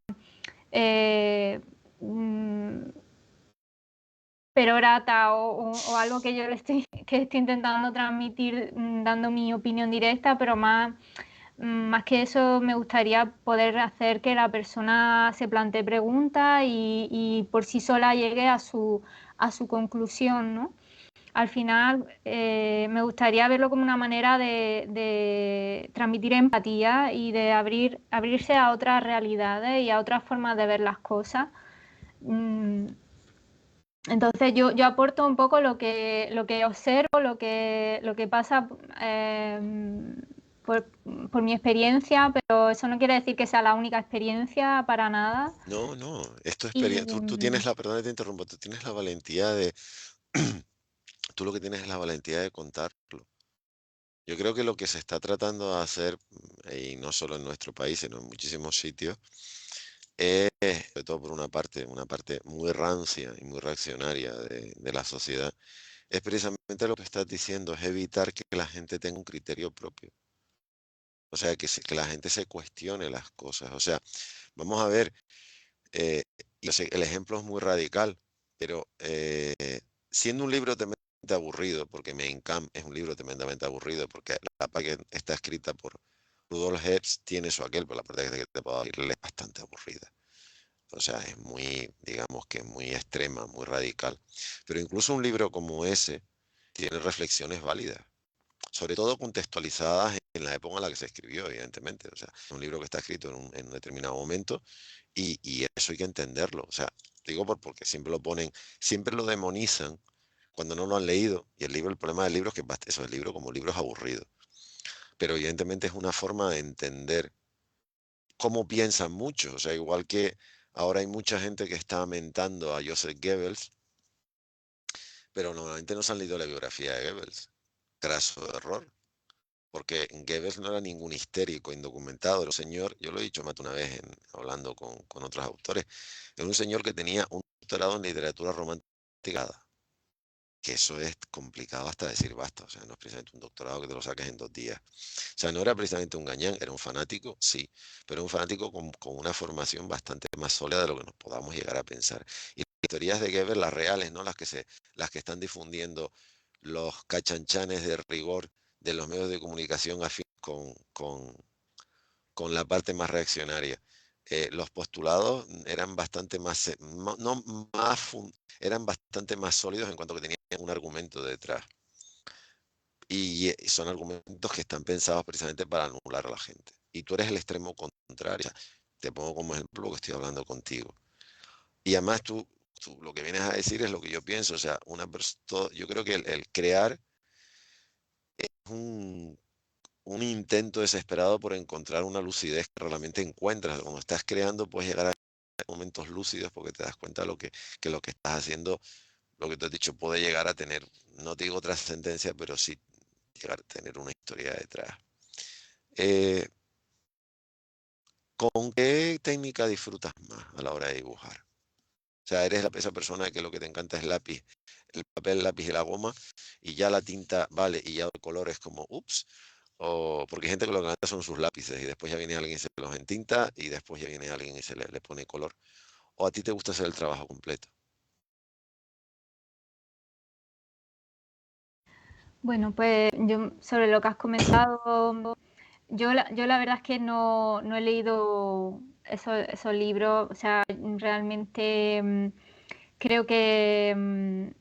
perorata o algo que yo le estoy intentando transmitir, dando mi opinión directa, pero más que eso me gustaría poder hacer que la persona se plantee preguntas y por sí sola llegue a su conclusión, ¿no? Al final me gustaría verlo como una manera de transmitir empatía y de abrirse a otras realidades y a otras formas de ver las cosas. Entonces yo aporto un poco lo que observo, lo que pasa por mi experiencia, pero eso no quiere decir que sea la única experiencia para nada. No, no, esto es Y experiencia. Tú tienes la, perdón que te interrumpo, tú tienes la valentía de, tú lo que tienes es la valentía de contarlo. Yo creo que lo que se está tratando de hacer, y no solo en nuestro país, sino en muchísimos sitios, es, sobre todo por una parte muy rancia y muy reaccionaria de la sociedad, es precisamente lo que estás diciendo, es evitar que la gente tenga un criterio propio. O sea, que la gente se cuestione las cosas. O sea, vamos a ver, yo sé, el ejemplo es muy radical, pero siendo un libro tremendamente aburrido, porque es un libro tremendamente aburrido, porque la parte que está escrita por Rudolf Hess tiene su aquel, pero la parte que te puedo decir es bastante aburrida. O sea, es muy, digamos que muy extrema, muy radical. Pero incluso un libro como ese tiene reflexiones válidas, sobre todo contextualizadas en la época en la que se escribió, evidentemente. O sea, es un libro que está escrito en un determinado momento y eso hay que entenderlo. O sea, digo porque siempre lo ponen, siempre lo demonizan cuando no lo han leído. Y el problema del libro es que eso, el libro como libro es aburrido. Pero evidentemente es una forma de entender cómo piensan muchos. O sea, igual que ahora hay mucha gente que está mentando a Joseph Goebbels, pero normalmente no se han leído la biografía de Goebbels. Craso error. Porque Goebbels no era ningún histérico indocumentado, era un señor, yo lo he dicho más de una vez hablando con otros autores, era un señor que tenía un doctorado en literatura romántica, que eso es complicado hasta decir basta, o sea, no es precisamente un doctorado que te lo saques en 2 días. O sea, no era precisamente un gañán, era un fanático, sí, pero un fanático con una formación bastante más sólida de lo que nos podamos llegar a pensar. Y las teorías de Goebbels, las reales, ¿no? Las que están difundiendo los cachanchanes de rigor de los medios de comunicación afín con la parte más reaccionaria. Los postulados eran bastante más, no más, eran bastante más sólidos en cuanto que tenían un argumento detrás. Y son argumentos que están pensados precisamente para anular a la gente. Y tú eres el extremo contrario. Te pongo como ejemplo lo que estoy hablando contigo. Y además tú lo que vienes a decir es lo que yo pienso. O sea, yo creo que el crear es un intento desesperado por encontrar una lucidez que realmente encuentras. Cuando estás creando puedes llegar a momentos lúcidos porque te das cuenta de que lo que estás haciendo, lo que te has dicho, puede llegar a tener, no te digo trascendencia, pero sí llegar a tener una historia detrás. Eh, ¿Con qué técnica disfrutas más a la hora de dibujar? O sea, eres esa persona que lo que te encanta es el papel, el lápiz y la goma, y ya la tinta, vale, y ya el color es como, ups, o porque hay gente que lo que encanta son sus lápices, y después ya viene alguien y se los entinta, y después ya viene alguien y le pone color. ¿O a ti te gusta hacer el trabajo completo? bueno, pues yo sobre lo que has comentado, yo la verdad es que no he leído esos libros, o sea, realmente creo que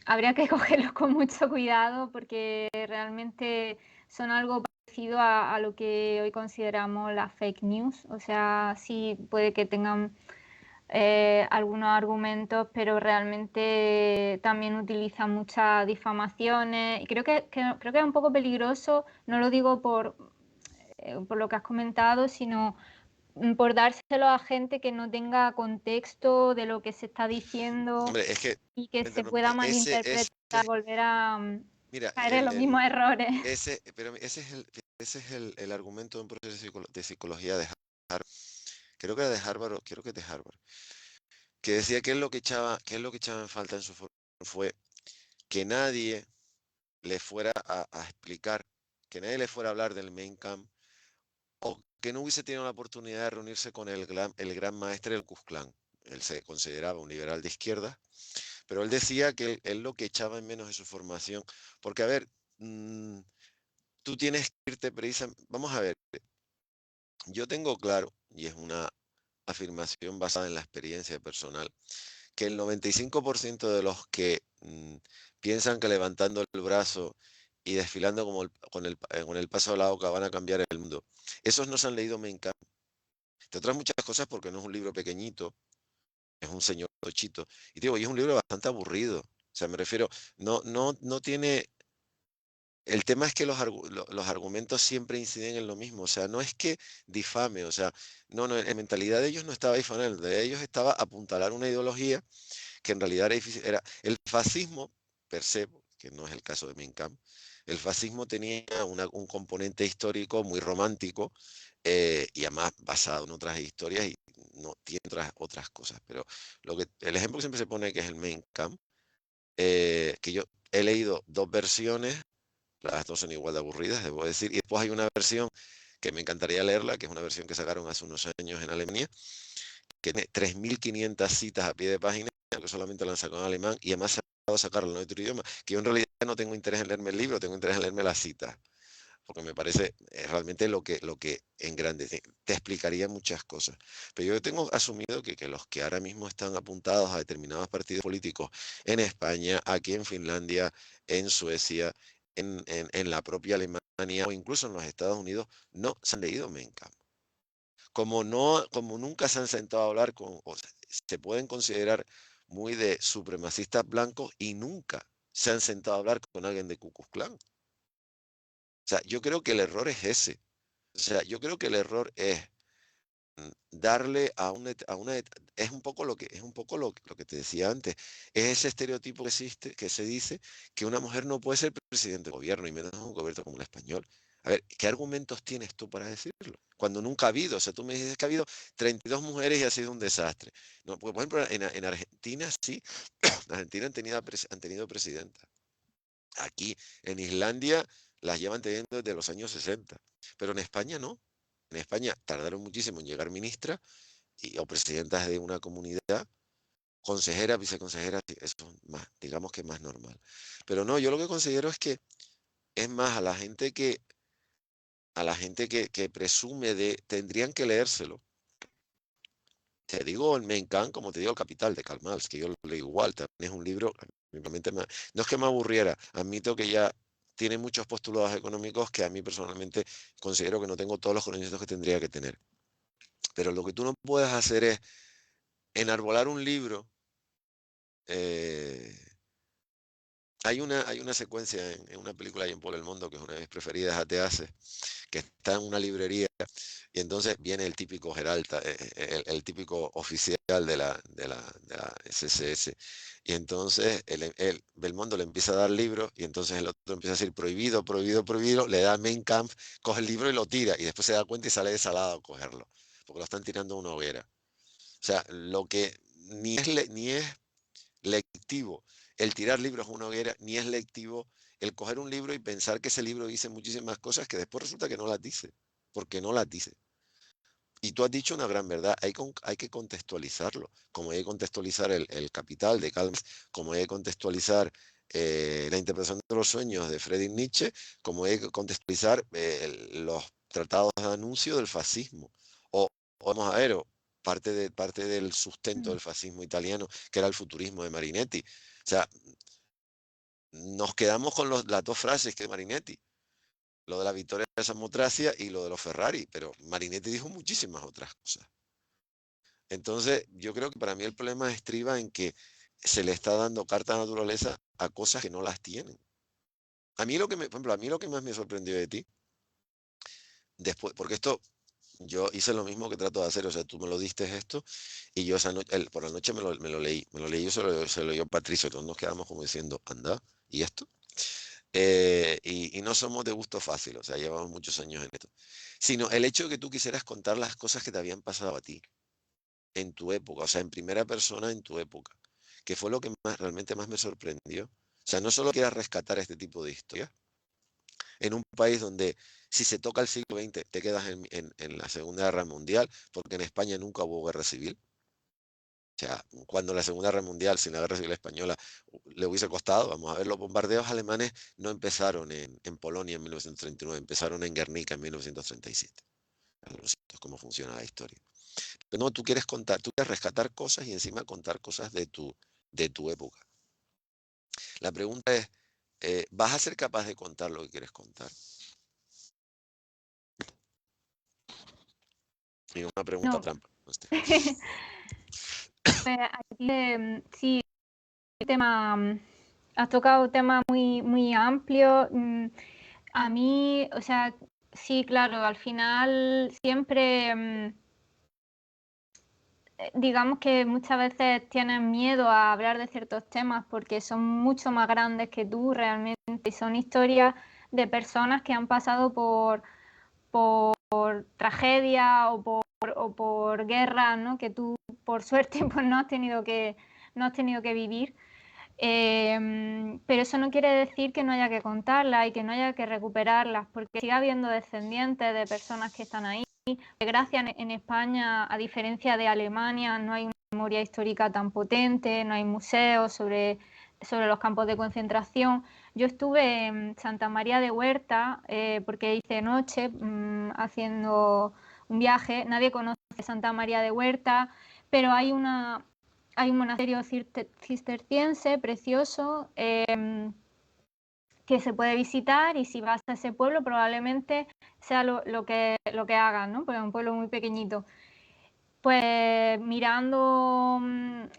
habría que cogerlos con mucho cuidado porque realmente son algo parecido a lo que hoy consideramos las fake news. O sea, sí puede que tengan algunos argumentos, pero realmente también utilizan muchas difamaciones. Y creo que es un poco peligroso, no lo digo por lo que has comentado, sino por dárselo a gente que no tenga contexto de lo que se está diciendo Hombre, es que, y que me se interrumpo, pueda ese, malinterpretar, volver a... Mira, caer en los mismos errores. pero ese es el argumento de un profesor de psicología de Harvard, creo que era de Harvard, o creo que es de Harvard, que decía que es lo que qué es lo que echaba en falta en su formación fue que nadie le fuera a explicar, que nadie le fuera a hablar del Mein Kampf, o que no hubiese tenido la oportunidad de reunirse con el gran maestre del Ku Klux Klan. Él se consideraba un liberal de izquierda, pero él decía que él lo que echaba en menos de su formación, porque a ver, tú tienes que irte precisamente, vamos a ver, yo tengo claro, y es una afirmación basada en la experiencia personal, que el 95% de los que piensan que levantando el brazo y desfilando como con el paso de la boca van a cambiar el mundo, esos no se han leído Mein Kampf, entre otras muchas cosas porque no es un libro pequeñito, es un señor tochito, y digo, y es un libro bastante aburrido, o sea, me refiero, no tiene. El tema es que los argumentos siempre inciden en lo mismo, o sea, no es que difame, o sea, no, en mentalidad de ellos no estaba difamer, de ellos estaba apuntalar una ideología que en realidad era difícil, era el fascismo per se, que no es el caso de Mein Kampf, el fascismo tenía un componente histórico muy romántico y además basado en otras historias y no tiene otras cosas, pero el ejemplo que siempre se pone que es el Mein Kampf, que yo he leído dos versiones, las dos son igual de aburridas, debo decir. Y después hay una versión que me encantaría leerla, que es una versión que sacaron hace unos años en Alemania, que tiene 3.500 citas a pie de página, que solamente la han sacado en alemán, y además se ha dado sacarlo en otro idioma, que yo en realidad no tengo interés en leerme el libro, tengo interés en leerme las citas, porque me parece realmente lo que engrandece, te explicaría muchas cosas. Pero yo tengo asumido que los que ahora mismo están apuntados a determinados partidos políticos en España, aquí en Finlandia, en Suecia, en la propia Alemania o incluso en los Estados Unidos, no se han leído Mein Kampf. Como, no, como nunca se han sentado a hablar o se pueden considerar muy de supremacistas blancos y nunca se han sentado a hablar con alguien de Ku Klux Klan. O sea, yo creo que el error es ese. O sea, yo creo que el error es darle es un poco lo que te decía antes, es ese estereotipo que existe, que se dice que una mujer no puede ser presidente de gobierno y menos un gobierno como el español. A ver, ¿qué argumentos tienes tú para decirlo? Cuando nunca ha habido, o sea, tú me dices que ha habido 32 mujeres y ha sido un desastre. No, porque, por ejemplo, en Argentina sí, en Argentina han tenido presidenta. Aquí en Islandia las llevan teniendo desde los años 60, pero en España no. En España tardaron muchísimo en llegar ministras o presidentas de una comunidad, consejeras, viceconsejeras, eso es más, digamos que es más normal. Pero no, yo lo que considero es que es más a la gente que presume tendrían que leérselo. Te digo el Mein Kampf, como te digo el Capital de Karl Marx, que yo lo leo igual, también es un libro, simplemente no es que me aburriera, admito que ya tiene muchos postulados económicos que a mí personalmente considero que no tengo todos los conocimientos que tendría que tener. Pero lo que tú no puedes hacer es enarbolar un libro. eh, hay una secuencia en una película de Jean-Paul Belmondo, que es una de mis preferidas, A.T. Hace, que está en una librería y entonces viene el típico Geralta, el típico oficial de la SSS. Y entonces Belmondo le empieza a dar libros y entonces el otro empieza a decir prohibido, prohibido, prohibido, le da Mein Kampf, coge el libro y lo tira y después se da cuenta y sale desalado a cogerlo, porque lo están tirando a una hoguera. O sea, lo que ni es lectivo el tirar libros a una hoguera, ni es lectivo el coger un libro y pensar que ese libro dice muchísimas cosas que después resulta que no las dice, porque no las dice. Y tú has dicho una gran verdad, hay que contextualizarlo, como hay que contextualizar el Capital de Karl Marx, como hay que contextualizar la interpretación de los sueños de Friedrich Nietzsche, como hay que contextualizar los tratados de anuncio del fascismo. O vamos a ver, parte del sustento del fascismo italiano, que era el futurismo de Marinetti. O sea, nos quedamos con las dos frases que de Marinetti, lo de la victoria de Samotracia y lo de los Ferrari, pero Marinetti dijo muchísimas otras cosas. Entonces, yo creo que para mí el problema estriba en que se le está dando carta de naturaleza a cosas que no las tienen. A mí por ejemplo, a mí lo que más me sorprendió de ti, después, porque esto yo hice lo mismo que trato de hacer, o sea, tú me lo diste esto y yo esa noche, por la noche me lo leí, yo se lo dio Patricio, todos nos quedamos como diciendo, anda, ¿y esto? y no somos de gusto fácil, o sea, llevamos muchos años en esto, sino el hecho de que tú quisieras contar las cosas que te habían pasado a ti, en tu época, o sea, en primera persona en tu época, que fue lo que realmente más me sorprendió. O sea, no solo quieras rescatar este tipo de historias, en un país donde si se toca el siglo XX te quedas en la Segunda Guerra Mundial, porque en España nunca hubo guerra civil. O sea, cuando la Segunda Guerra Mundial, sin la Guerra Civil Española, le hubiese costado, vamos a ver, los bombardeos alemanes no empezaron en Polonia en 1939, empezaron en Guernica en 1937. Esto es cómo funciona la historia. Pero no, tú quieres contar, tú quieres rescatar cosas y encima contar cosas de tu época. La pregunta es, ¿vas a ser capaz de contar lo que quieres contar? Y una pregunta No, trampa. pues aquí sí, tema, has tocado temas muy, muy amplios. A mí, o sea, sí, claro, al final siempre, digamos que muchas veces tienes miedo a hablar de ciertos temas porque son mucho más grandes que tú realmente y son historias de personas que han pasado por tragedia o por guerra, ¿no? Que tú, por suerte, pues no has tenido que vivir. Pero eso no quiere decir que no haya que contarlas y que no haya que recuperarlas, porque sigue habiendo descendientes de personas que están ahí. Desgracia, en España, a diferencia de Alemania, no hay una memoria histórica tan potente, no hay museos sobre los campos de concentración. Yo estuve en Santa María de Huerta porque hice noche haciendo un viaje. Nadie conoce Santa María de Huerta, pero hay un monasterio cisterciense precioso que se puede visitar y si vas a ese pueblo probablemente sea lo que hagan, ¿no? Porque es un pueblo muy pequeñito. Pues mirando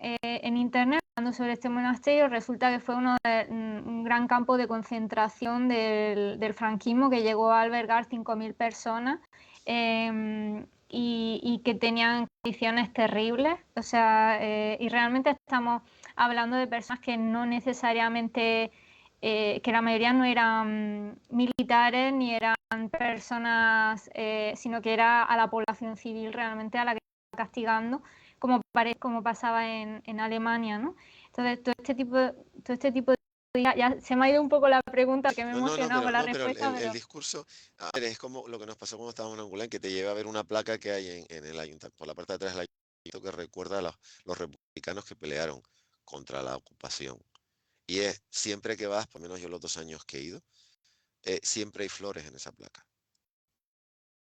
en internet, hablando sobre este monasterio, resulta que fue un gran campo de concentración del franquismo que llegó a albergar 5.000 personas y que tenían condiciones terribles. O sea, y realmente estamos hablando de personas que no necesariamente, que la mayoría no eran militares ni eran personas, sino que era a la población civil realmente a la que castigando, como pasaba en Alemania, ¿no? Entonces, todo este tipo de ya se me ha ido un poco la pregunta, que me he emocionado con la No, pero respuesta, el pero discurso, a ver, es como lo que nos pasó cuando estábamos en Angulén, que te lleva a ver una placa que hay en el ayuntamiento, por la parte de atrás del ayuntamiento, que recuerda a los republicanos que pelearon contra la ocupación. Y es, siempre que vas, por lo menos yo los 2 años que he ido, siempre hay flores en esa placa.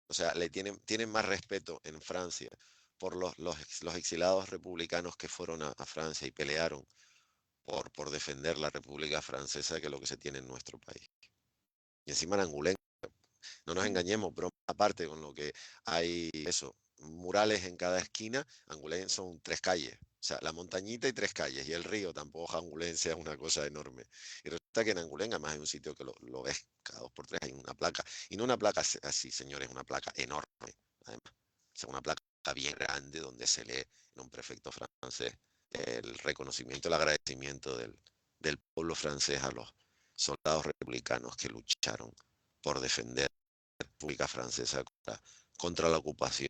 O sea, tienen más respeto en Francia por los exilados republicanos que fueron a Francia y pelearon por defender la República Francesa que lo que se tiene en nuestro país. Y encima en Angoulême, no nos engañemos, pero aparte con lo que hay eso, murales en cada esquina, Angoulême son 3 calles. O sea, la montañita y 3 calles, y el río tampoco Angoulême sea una cosa enorme. Y resulta que en Angoulême además hay un sitio que lo ves, cada 2 por 3 hay una placa. Y no una placa así, señores, una placa enorme, además. O sea, una placa bien grande donde se lee en un prefecto francés el reconocimiento, el agradecimiento del pueblo francés a los soldados republicanos que lucharon por defender la República Francesa contra la ocupación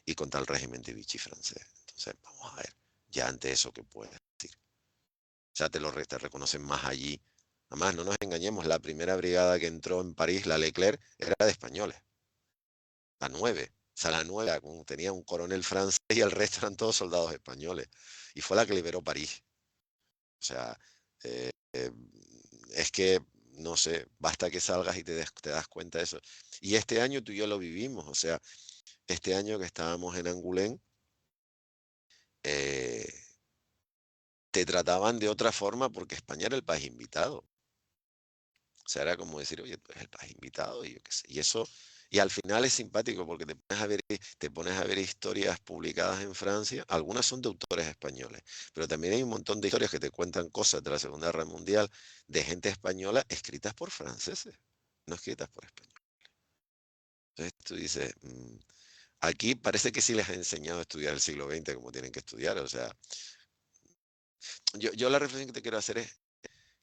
y contra el régimen de Vichy francés. Entonces, vamos a ver, ya ante eso, ¿qué puedes decir? O sea, te reconocen más allí. Además, no nos engañemos, la primera brigada que entró en París, la Leclerc, era de españoles. La 9. O sea, la 9 tenía un coronel francés y el resto eran todos soldados españoles. Y fue la que liberó París. O sea, es que, no sé, basta que salgas y te das cuenta de eso. Y este año tú y yo lo vivimos, o sea, este año que estábamos en Angulén, eh, te trataban de otra forma porque España era el país invitado. O sea, era como decir, oye, tú eres el país invitado y yo qué sé. Y eso, y al final es simpático porque te pones a ver historias publicadas en Francia, algunas son de autores españoles, pero también hay un montón de historias que te cuentan cosas de la Segunda Guerra Mundial de gente española escritas por franceses, no escritas por españoles. Entonces tú dices, aquí parece que sí les ha enseñado a estudiar el siglo XX como tienen que estudiar. O sea, yo la reflexión que te quiero hacer es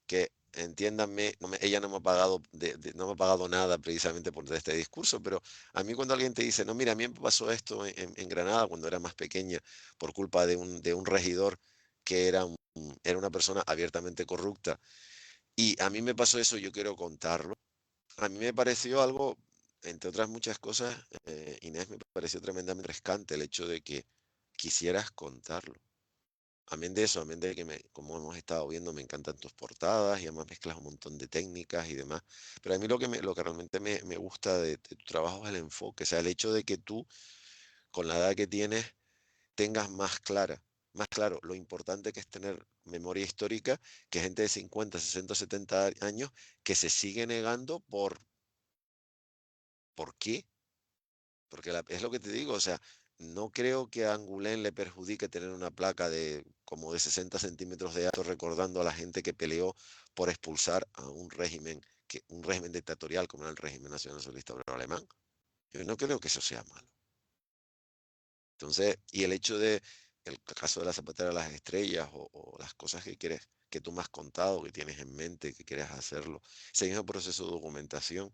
que entiéndanme, ella no me ha pagado, no me ha pagado nada precisamente por este discurso, pero a mí cuando alguien te dice, no, mira, a mí me pasó esto en Granada cuando era más pequeña por culpa de un regidor que era una persona abiertamente corrupta, y a mí me pasó eso, yo quiero contarlo. A mí me pareció algo, entre otras muchas cosas, Inés, me pareció tremendamente refrescante el hecho de que quisieras contarlo. Amén de eso, amén de que como hemos estado viendo, me encantan tus portadas y además mezclas un montón de técnicas y demás. Pero a mí lo que realmente me gusta de tu trabajo es el enfoque, o sea, el hecho de que tú, con la edad que tienes, tengas más claro lo importante que es tener memoria histórica, que gente de 50, 60, 70 años que se sigue negando ¿por qué? Porque es lo que te digo, o sea, no creo que a Angoulême le perjudique tener una placa de como de 60 centímetros de alto recordando a la gente que peleó por expulsar a un régimen dictatorial como era el régimen nacional socialista obrero alemán. Yo no creo que eso sea malo. Entonces, y el hecho de el caso de la Zapatera de las Estrellas o las cosas que quieres, que tú me has contado, que tienes en mente, que quieres hacerlo, ese mismo proceso de documentación,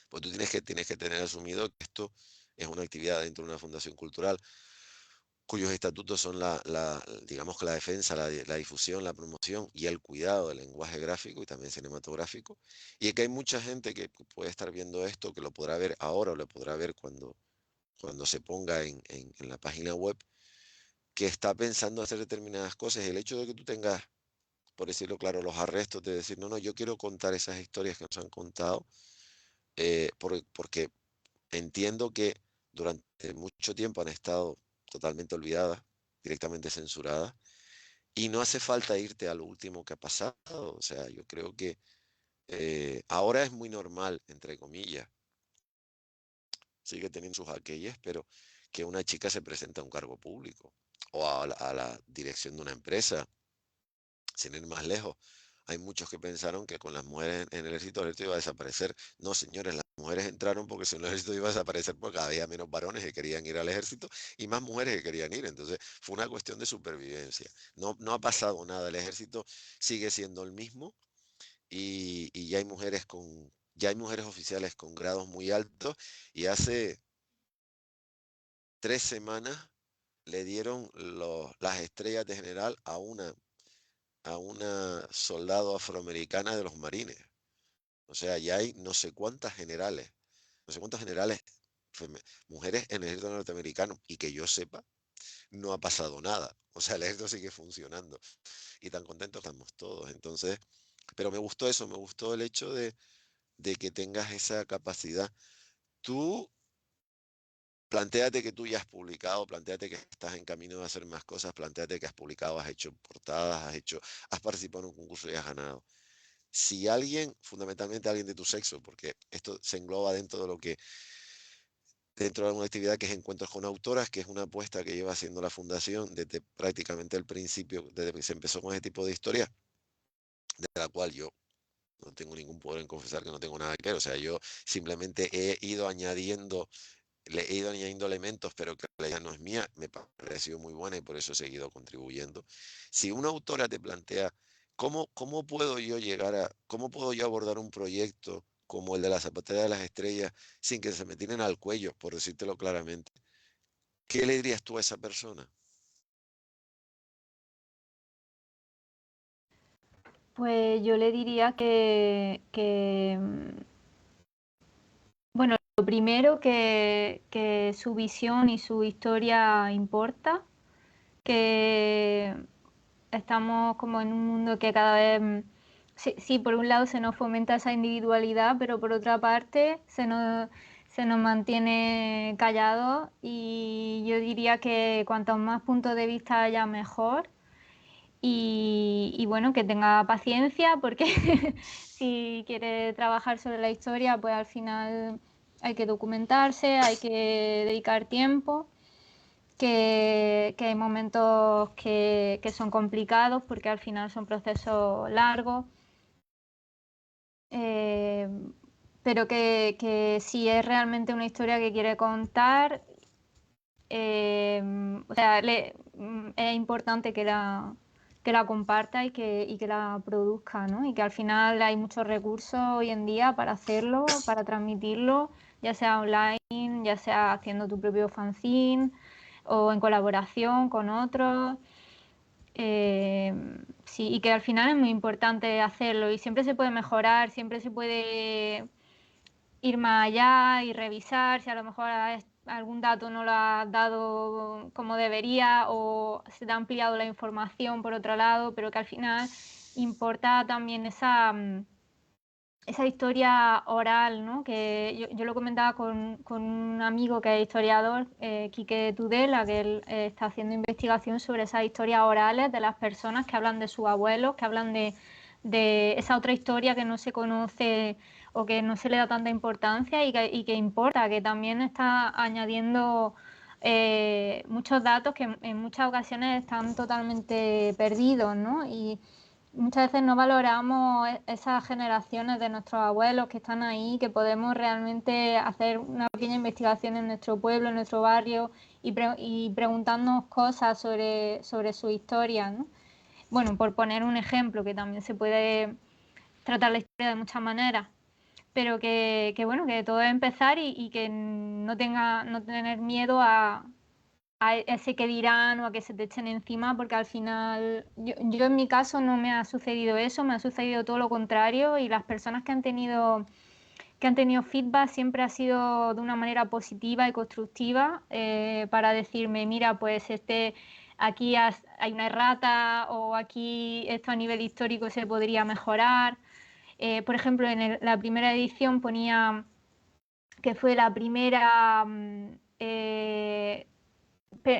pues tú tienes que tener asumido que esto es una actividad dentro de una fundación cultural cuyos estatutos son digamos que la defensa, la difusión, la promoción y el cuidado del lenguaje gráfico y también cinematográfico. Y es que hay mucha gente que puede estar viendo esto, que lo podrá ver ahora o lo podrá ver cuando se ponga en la página web, que está pensando hacer determinadas cosas. Y el hecho de que tú tengas, por decirlo claro, los arrestos de decir, no, no, yo quiero contar esas historias que nos han contado, porque entiendo que durante mucho tiempo han estado totalmente olvidadas, directamente censuradas, y no hace falta irte a lo último que ha pasado. O sea, yo creo que ahora es muy normal, entre comillas, sigue teniendo sus aquellas, pero que una chica se presenta a un cargo público o a la dirección de una empresa, sin ir más lejos. Hay muchos que pensaron que con las mujeres en el ejército iba a desaparecer. No, señores, las mujeres entraron porque si no el ejército iba a desaparecer porque había menos varones que querían ir al ejército y más mujeres que querían ir. Entonces fue una cuestión de supervivencia. No, no ha pasado nada. El ejército sigue siendo el mismo y ya hay mujeres oficiales con grados muy altos y hace 3 semanas le dieron las estrellas de general a una soldado afroamericana de los marines. O sea, ya hay no sé cuántas generales, mujeres en el ejército norteamericano, y que yo sepa, no ha pasado nada. O sea, el ejército sigue funcionando y tan contentos estamos todos. Entonces, pero me gustó eso, me gustó el hecho de que tengas esa capacidad. Tú plantéate que tú ya has publicado, plantéate que estás en camino de hacer más cosas, plantéate que has publicado, has hecho portadas, has participado en un concurso y has ganado. Si alguien, fundamentalmente alguien de tu sexo, porque esto se engloba dentro de una actividad que es encuentros con autoras, que es una apuesta que lleva haciendo la fundación desde prácticamente el principio, desde que se empezó con ese tipo de historia, de la cual yo no tengo ningún poder en confesar que no tengo nada que ver. O sea, yo simplemente le he ido añadiendo elementos, pero que la idea no es mía, me ha parecido muy buena y por eso he seguido contribuyendo. Si una autora te plantea, cómo puedo yo abordar un proyecto como el de la Zapatera de las Estrellas sin que se me tiren al cuello, por decírtelo claramente? ¿Qué le dirías tú a esa persona? Pues yo le diría bueno, lo primero que su visión y su historia importa, que estamos como en un mundo que cada vez, sí, sí, por un lado se nos fomenta esa individualidad, pero por otra parte se nos mantiene callados y yo diría que cuantos más puntos de vista haya mejor y bueno, que tenga paciencia porque si quiere trabajar sobre la historia, pues al final hay que documentarse, hay que dedicar tiempo, que hay momentos que son complicados porque al final son procesos largos, eh, pero que si es realmente una historia que quiere contar, o sea, es importante la comparta y que la produzca, ¿no? Y que al final hay muchos recursos hoy en día para hacerlo, para transmitirlo, ya sea online, ya sea haciendo tu propio fanzine o en colaboración con otros. Sí, y que al final es muy importante hacerlo y siempre se puede mejorar, siempre se puede ir más allá y revisar si a lo mejor algún dato no lo has dado como debería o se te ha ampliado la información por otro lado, pero que al final importa también esa historia oral, ¿no? Que yo lo comentaba con un amigo que es historiador, Quique Tudela, que él está haciendo investigación sobre esas historias orales de las personas que hablan de sus abuelos, que hablan de esa otra historia que no se conoce o que no se le da tanta importancia y que importa, que también está añadiendo muchos datos que en muchas ocasiones están totalmente perdidos, ¿no? Y muchas veces no valoramos esas generaciones de nuestros abuelos que están ahí, que podemos realmente hacer una pequeña investigación en nuestro pueblo, en nuestro barrio y preguntarnos cosas sobre su historia, ¿no? Bueno, por poner un ejemplo, que también se puede tratar la historia de muchas maneras, pero que bueno, que todo es empezar y que no tener miedo a ese que dirán o a que se te echen encima, porque al final yo en mi caso no me ha sucedido eso, me ha sucedido todo lo contrario y las personas que han tenido feedback siempre ha sido de una manera positiva y constructiva para decirme, mira, pues aquí hay una errata o aquí esto a nivel histórico se podría mejorar. Por ejemplo, la primera edición ponía que fue la primera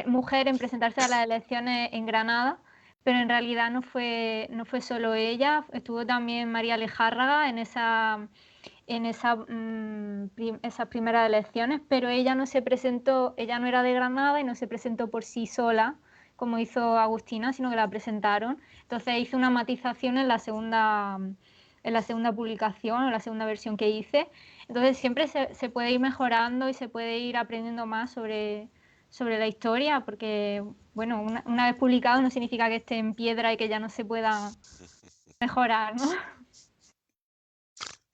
mujer en presentarse a las elecciones en Granada, pero en realidad no fue solo ella, estuvo también María Lejárraga esas primeras elecciones, pero ella no se presentó, ella no era de Granada y no se presentó por sí sola, como hizo Agustina, sino que la presentaron. Entonces hice una matización en la segunda publicación o la segunda versión que hice. Entonces siempre se puede ir mejorando y se puede ir aprendiendo más sobre la historia, porque bueno, una vez publicado no significa que esté en piedra y que ya no se pueda mejorar, ¿no?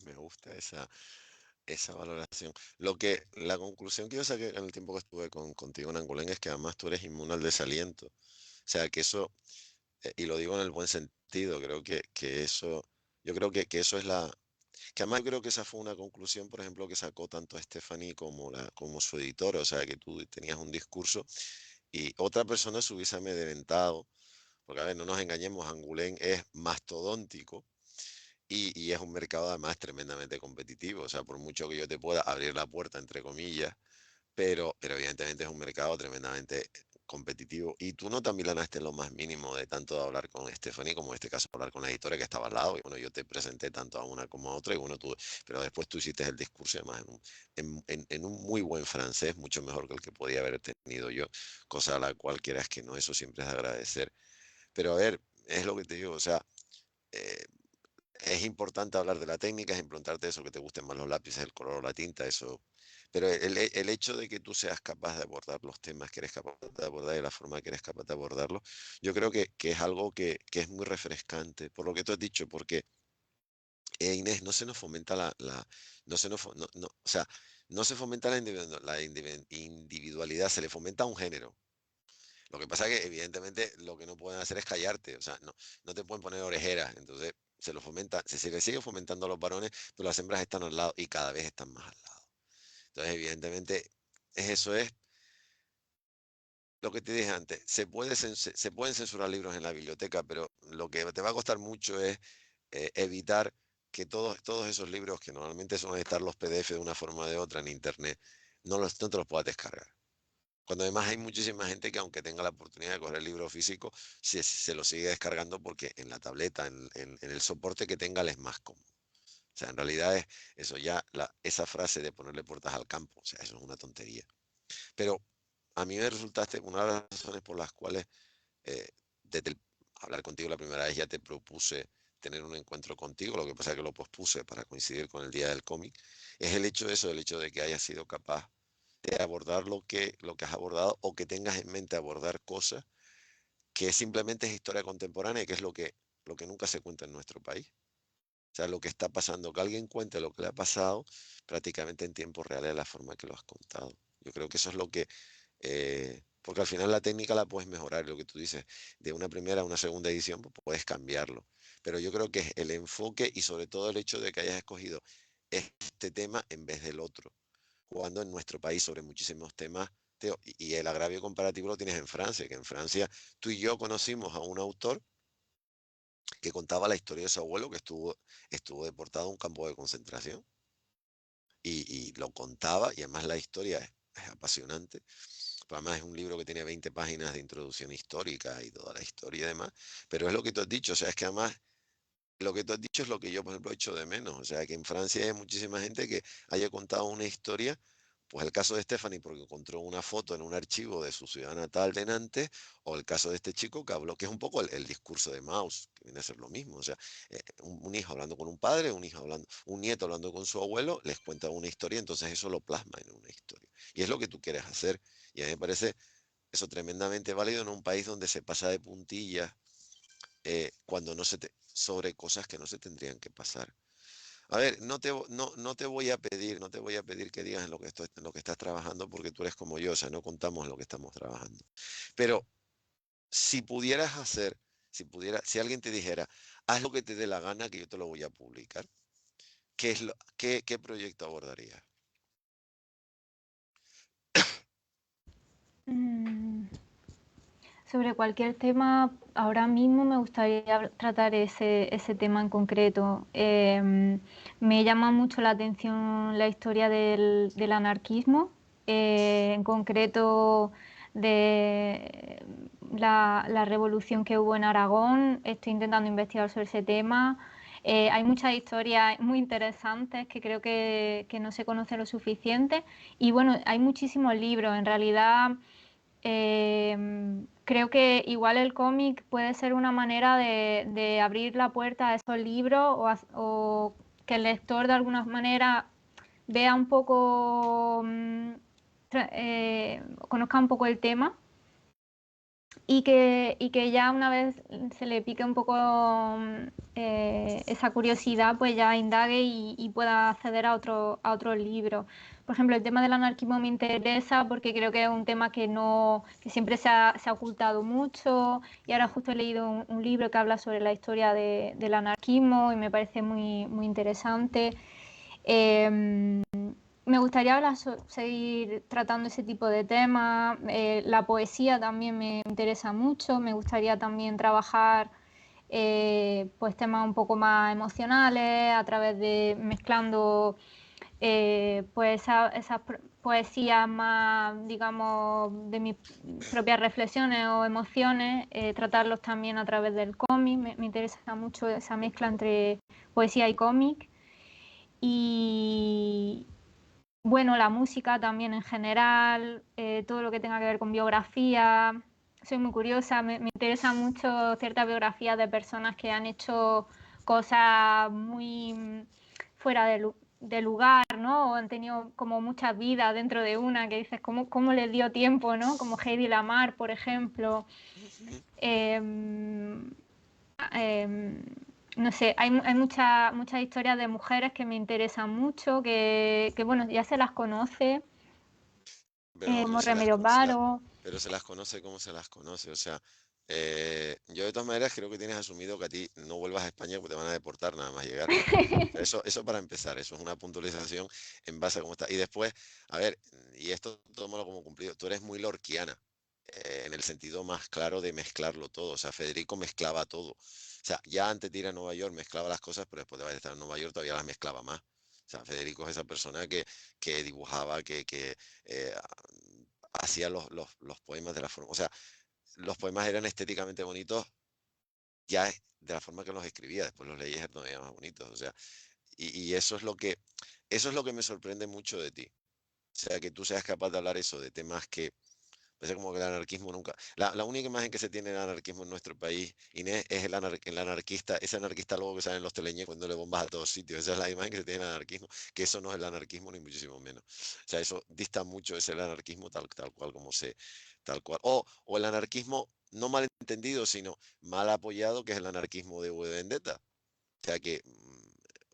Me gusta esa valoración. La conclusión que yo saqué en el tiempo que estuve contigo en Angulén es que además tú eres inmune al desaliento. O sea, que eso, y lo digo en el buen sentido, creo que eso, yo creo que eso es que además yo creo que esa fue una conclusión, por ejemplo, que sacó tanto Stephanie como su editor, o sea, que tú tenías un discurso y otra persona se hubiese amedrentado, porque a ver, no nos engañemos, Angulén es mastodóntico y es un mercado además tremendamente competitivo, o sea, por mucho que yo te pueda abrir la puerta, entre comillas, pero evidentemente es un mercado tremendamente competitivo y tú no te amilanaste en lo más mínimo de tanto de hablar con Stephanie como en este caso hablar con la editora que estaba al lado y bueno, yo te presenté tanto a una como a otra y bueno, pero después tú hiciste el discurso y además en un muy buen francés, mucho mejor que el que podía haber tenido yo, cosa a la cual quieras que no, eso siempre es de agradecer. Pero a ver, es lo que te digo, o sea, eh, es importante hablar de la técnica, es importante eso, que te gusten más los lápices, el color o la tinta, eso. Pero el hecho de que tú seas capaz de abordar los temas que eres capaz de abordar y la forma que eres capaz de abordarlos, yo creo que es algo que es muy refrescante, por lo que tú has dicho, porque Inés, no se nos fomenta no se nos, o sea, no se fomenta individualidad, se le fomenta un género. Lo que pasa es que evidentemente lo que no pueden hacer es callarte, o sea, no te pueden poner orejeras, entonces se lo fomenta, se le sigue fomentando a los varones, pero las hembras están al lado y cada vez están más al lado. Entonces, evidentemente, eso es lo que te dije antes, se pueden censurar libros en la biblioteca, pero lo que te va a costar mucho es evitar que todos esos libros que normalmente suelen estar los PDF de una forma o de otra en internet, no te los puedas descargar. Cuando además hay muchísima gente que aunque tenga la oportunidad de coger el libro físico, se lo sigue descargando porque en la tableta, en el soporte que tenga, le es más cómodo. O sea, en realidad es eso ya, esa frase de ponerle puertas al campo, o sea, eso es una tontería. Pero a mí me resultaste una de las razones por las cuales eh, desde hablar contigo la primera vez ya te propuse tener un encuentro contigo, lo que pasa es que lo pospuse para coincidir con el día del cómic, es el hecho de eso, el hecho de que hayas sido capaz de abordar lo que has abordado o que tengas en mente abordar cosas que simplemente es historia contemporánea y que es lo que nunca se cuenta en nuestro país. O sea, lo que está pasando, que alguien cuente lo que le ha pasado prácticamente en tiempo real de la forma que lo has contado. Yo creo que eso es lo que, porque al final la técnica la puedes mejorar, lo que tú dices, de una primera a una segunda edición, pues puedes cambiarlo. Pero yo creo que es el enfoque y sobre todo el hecho de que hayas escogido este tema en vez del otro, jugando en nuestro país sobre muchísimos temas. Teo, y el agravio comparativo lo tienes en Francia, que en Francia tú y yo conocimos a un autor que contaba la historia de su abuelo que estuvo deportado a un campo de concentración y lo contaba y además la historia es apasionante. Pero además es un libro que tiene 20 páginas de introducción histórica y toda la historia y demás. Pero es lo que tú has dicho, o sea, es que además lo que tú has dicho es lo que yo, por ejemplo, he hecho de menos. O sea, que en Francia hay muchísima gente que haya contado una historia. Pues el caso de Stephanie, porque encontró una foto en un archivo de su ciudad natal de Nantes, o el caso de este chico que habló, que es un poco el discurso de Maus, que viene a ser lo mismo. O sea, un hijo hablando con un padre, un nieto hablando con su abuelo, les cuenta una historia, entonces eso lo plasma en una historia. Y es lo que tú quieres hacer. Y a mí me parece eso tremendamente válido en un país donde se pasa de puntillas cuando sobre cosas que no se tendrían que pasar. A ver, no te voy a pedir, no te voy a pedir que digas en lo que estás trabajando porque tú eres como yo, o sea, no contamos lo que estamos trabajando. Pero si pudieras hacer, si alguien te dijera, haz lo que te dé la gana que yo te lo voy a publicar, ¿qué proyecto abordarías? Mm, Sobre cualquier tema, ahora mismo me gustaría tratar ese tema en concreto. Me llama mucho la atención la historia del anarquismo, en concreto de la revolución que hubo en Aragón. Estoy intentando investigar sobre ese tema. Hay muchas historias muy interesantes que creo que no se conoce lo suficiente. Y bueno, hay muchísimos libros. En realidad, creo que igual el cómic puede ser una manera de abrir la puerta a esos libros o que el lector de alguna manera vea un poco, conozca un poco el tema y que ya una vez se le pique un poco esa curiosidad, pues ya indague y pueda acceder a otros libros. Por ejemplo, el tema del anarquismo me interesa porque creo que es un tema que no, que siempre se ha ocultado mucho y ahora justo he leído un libro que habla sobre la historia del anarquismo y me parece muy interesante. Eh, Me gustaría ahora seguir tratando ese tipo de temas. La poesía también me interesa mucho. Me gustaría también trabajar pues temas un poco más emocionales a través de mezclando pues esas poesías más, digamos, de mis propias reflexiones o emociones, tratarlos también a través del cómic. Me interesa mucho esa mezcla entre poesía y cómic. Y, bueno, la música también en general, todo lo que tenga que ver con biografía. Soy muy curiosa, me interesa mucho ciertas biografías de personas que han hecho cosas muy fuera de lugar, ¿no? O han tenido como muchas vidas dentro de una, que dices, ¿cómo les dio tiempo, ¿no? Como Heidi Lamar, por ejemplo. Eh, eh, no sé, hay muchas historias de mujeres que me interesan mucho, que bueno, ya se las conoce, Pero como Remedios Varo. pero se las conoce como se las conoce. O sea, yo de todas maneras creo que tienes asumido que a ti no vuelvas a España porque te van a deportar nada más llegar. Eso para empezar, eso es una puntualización en base a cómo está. Y después, a ver, y esto tómalo como cumplido, tú eres muy lorquiana, en el sentido más claro de mezclarlo todo. O sea, Federico mezclaba todo. O sea, ya antes de ir a Nueva York mezclaba las cosas, pero después de estar en Nueva York todavía las mezclaba más. O sea, Federico es esa persona que dibujaba, que hacía los poemas de la forma. O sea, los poemas eran estéticamente bonitos ya de la forma que los escribía, después los leías todavía más bonitos. O sea, y eso es lo que me sorprende mucho de ti. O sea, que tú seas capaz de hablar eso, de temas que Parece como que el anarquismo nunca... La única imagen que se tiene del anarquismo en nuestro país, Inés, es el anarquista, ese anarquista luego que sale en los teleñecos cuando le bombas a todos sitios. Esa es la imagen que se tiene del anarquismo, que eso no es el anarquismo ni muchísimo menos. O sea, eso dista mucho, es el anarquismo tal cual como se... Tal cual. O el anarquismo no mal entendido, sino mal apoyado, que es el anarquismo de V de Vendetta. O sea que